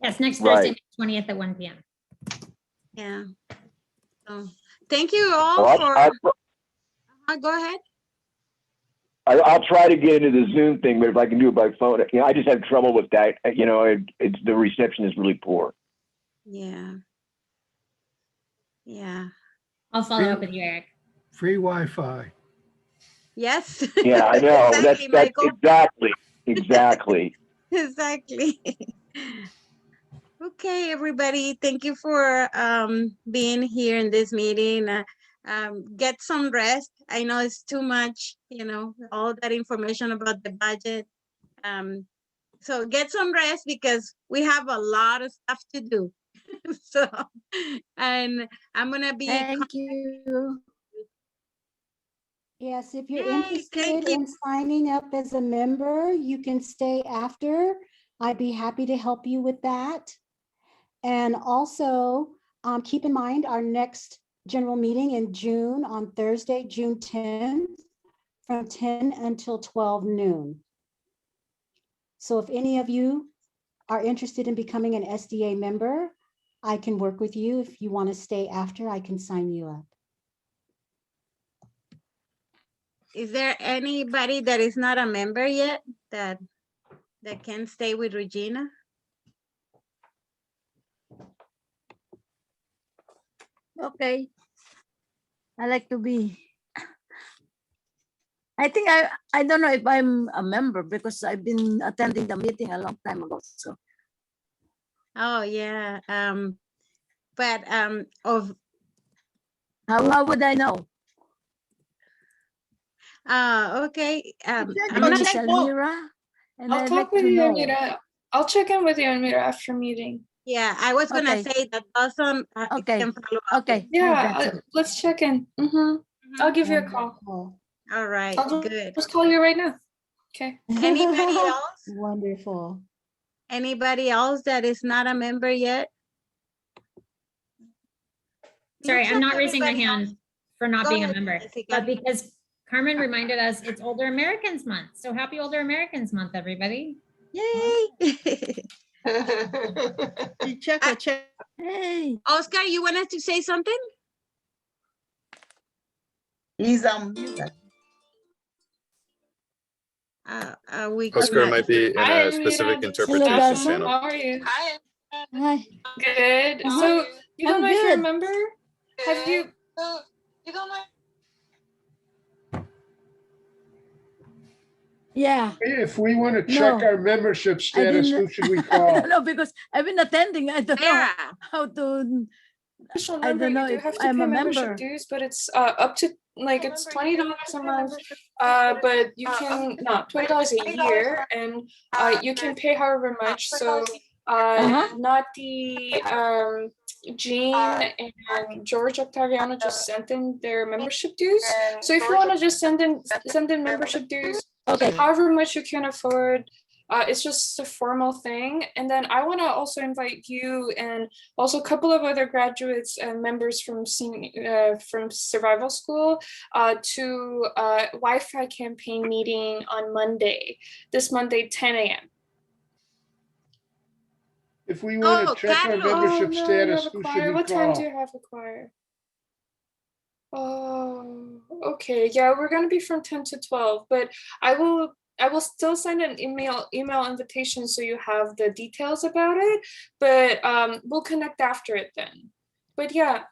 Yes, next Right. Thursday, 20th at 1 p.m. Yeah. So thank you all Well, for. Go ahead. I'll try to get into the Zoom thing, but if I can do it by phone, I just have trouble with that. It's the reception is really poor. Yeah. Yeah. I'll follow up with you, Eric. Free Wi-Fi. Yes. Yeah, I know. Exactly, That's Michael. exactly. Exactly. Okay, everybody. Thank you for being here in this meeting. Get some rest. I know it's too much, all that information about the budget. So get some rest because we have a lot of stuff to do. So, and I'm gonna be. Thank you. Yes, if you're Yay, interested thank you. in signing up as a member, you can stay after. I'd be happy to help you with that. And also keep in mind our next general meeting in June on Thursday, June 10th from 10 until 12 noon. So if any of you are interested in becoming an SDA member, I can work with you. If you want to stay after, I can sign you up. Is there anybody that is not a member yet that can stay with Regina? Okay. I like to be. I think I don't know if I'm a member because I've been attending the meeting a long time ago. So. Oh yeah. But of how would I know? Okay. I'm I'm not Almira, and I'll I'd talk like with to you, know. Amira. I'll check in with you, Amira, after meeting. Yeah, I was gonna Okay. say that also Okay. can follow up. Okay. Yeah, let's check in. I'll give you a call. All right, I'll good. just call you right now. Okay. Anybody else? Wonderful. Anybody else that is not a member yet? Sorry, Looks I'm like not raising my everybody hand else. for not Go being a ahead, member, Jessica. but because Carmen reminded us it's Older Americans Month. So happy Older Americans Month, everybody. Yay. Check. Hey. Oscar, you wanted to say something? He's on mute. We Oscar cannot. might be in Hi, a specific Amira. interpretation Daphne. channel. How are you? Hi. Good. So you don't I'm know if you're a good. member? Have you? Yeah. If we want to check No. our membership I status, didn't. who should we I call? don't know because I've been attending. I don't know Sarah. how to. Official I member, don't know you do if have to I'm pay a membership member. dues, but it's up to it's $20 a month. But you can $20 a year, and you can pay however much. So not the Jean and George Octaviano just sent in their membership dues. So if you want to just send in membership dues, Okay. however much you can afford. It's just a formal thing. And then I want to also invite you and also a couple of other graduates and members from survival school to Wi-Fi campaign meeting on Monday, this Monday, 10 a.m. If we want to check our membership no, status, you have a who should choir. we What time do call? you have a choir? Oh, okay. Yeah, we're gonna be from 10 to 12, but I will still send an email invitation so you have the details about it, but we'll connect after it then. But yeah.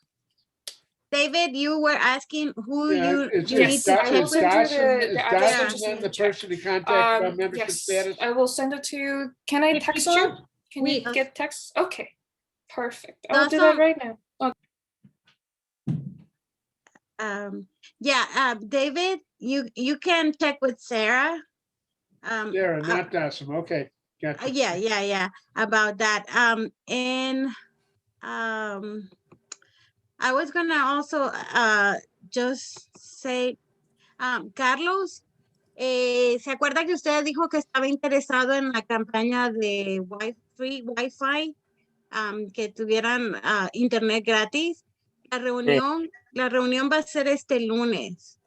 David, you were asking who Yeah, you is need to check with. Dawson address, just then need the to check. person to contact about membership Yes, status? I will send it to you. Can I Hey, text people, you? Can you get text? Okay, perfect. I'll That's do that on- right now. David, you can check with Sarah. Sarah, not Dawson. Okay, gotcha. Yeah, about that. I was gonna also just say, Carlos, ¿se acuerda que usted dijo que estaba interesado en la campaña de free Wi-Fi, que tuvieran internet gratis? La reunión va a ser este lunes.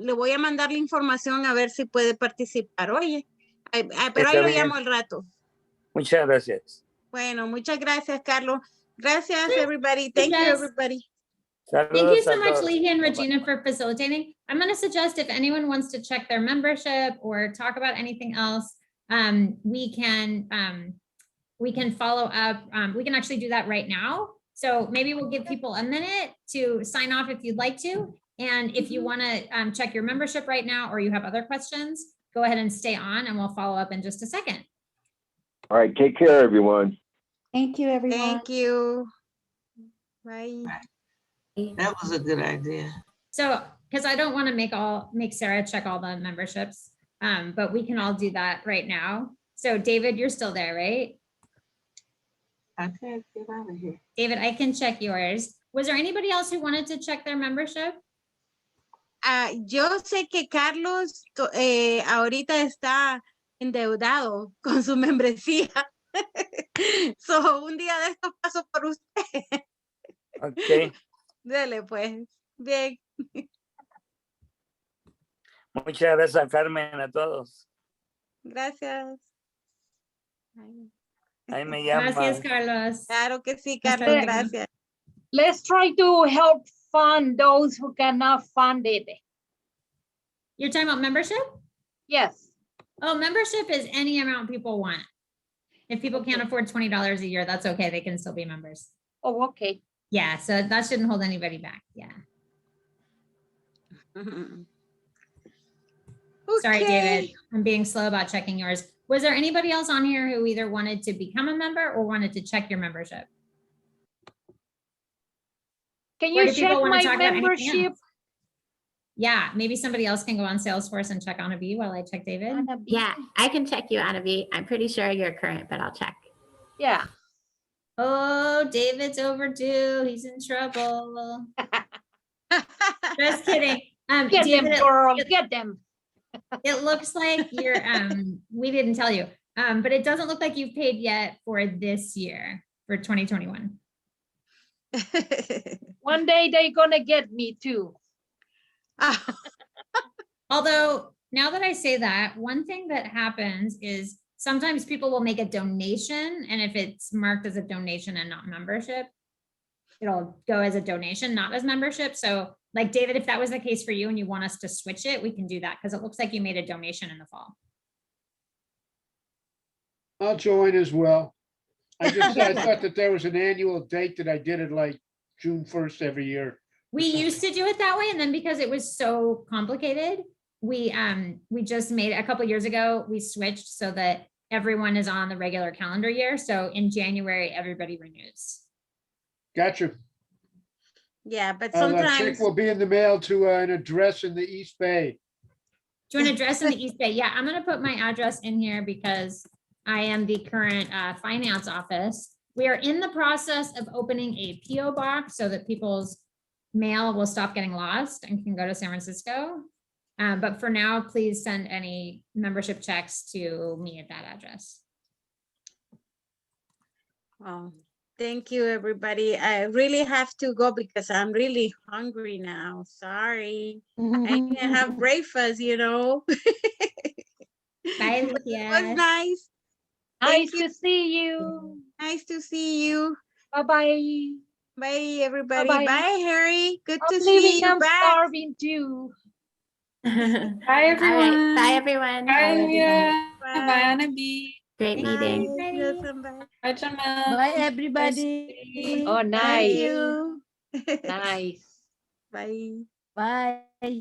Le voy a mandar la información a ver si puede participar. Oye, pero ahí Está lo bien. llamo al rato. Muchas gracias. Bueno, muchas gracias, Carlos. Gracias, everybody. Thank you, Jess. everybody. Thank you Saludos so a much, todos. Leahy and Bye-bye. Regina, for facilitating. I'm going to suggest if anyone wants to check their membership or talk about anything else, we can follow up. We can actually do that right now. So maybe we'll give people a minute to sign off if you'd like to. And if you want to check your membership right now, or you have other questions, go ahead and stay on and we'll follow up in just a second. All right, take care, everyone. Thank you, everyone. Thank you. Bye. That was a good idea. So, because I don't want to make Sarah check all the memberships, but we can all do that right now. So David, you're still there, right? I can't get out of here. David, I can check yours. Was there anybody else who wanted to check their membership? Yo sé que Carlos ahorita está endeudado con su membresía. So, un día de estos paso por usted. Ok, Dele pues. Bien. muchas gracias, Carmen, a todos. Gracias. Ahí me llaman. Gracias, Carlos. Claro que sí, Hasta Carlos. luego. Gracias. Let's try to help fund those who cannot fund it. You're talking about membership? Yes. Oh, membership is any amount people want. If people can't afford $20 a year, that's okay. They can still be members. Oh, okay. Yeah, so that shouldn't hold anybody back. Yeah. Sorry, David. I'm being slow about checking yours. Was there anybody else on here who either wanted to become a member or wanted to check your membership? Can Or you do people check wanna my talk about anything membership? else? Yeah, maybe somebody else can go on Salesforce and check Anna B while I check David. Yeah, I can check you, Anna V. I'm pretty sure you're current, but I'll check. Yeah. Oh, David's overdue. He's in trouble. Just kidding. Get them, David, girl. Get them. it looks like you're, we didn't tell you, but it doesn't look like you've paid yet for this year, for 2021. One day they're gonna get me too. Although, now that I say that, one thing that happens is sometimes people will make a donation, and if it's marked as a donation and not membership, it'll go as a donation, not as membership. So like David, if that was the case for you and you want us to switch it, we can do that because it looks like you made a donation in the fall. I'll join as well. I thought that there was an annual date that I did it like June 1st every year. We used to do it that way, and then because it was so complicated, we just made a couple years ago, we switched so that everyone is on the regular calendar year. So in January, everybody renews. Gotcha. Yeah, but That sometimes check will be in the mail to an address in the East Bay. To an address in the East Bay. Yeah, I'm gonna put my address in here because I am the current finance office. We are in the process of opening a PO box so that people's mail will stop getting lost and can go to San Francisco. But for now, please send any membership checks to me at that address. oh, thank you, everybody. I really have to go because I'm really hungry now. Sorry. I didn't have breakfast, you know. Bye, But it Lucia. was nice. Nice Thank you. to see you. Nice to see you. Bye-bye. Bye, everybody. Bye-bye. Bye, Harry. Good to I'm see leaving. you I'm back. starving too. Bye, All everyone. right, bye, everyone. Bye, Leah. Bye. Bye, Anna B. Great meeting. Bye. Yes, and bye. Bye, Jamal. Bye, Bye, everybody. Steve. Oh, Thank nice. you. Nice. Bye. Bye.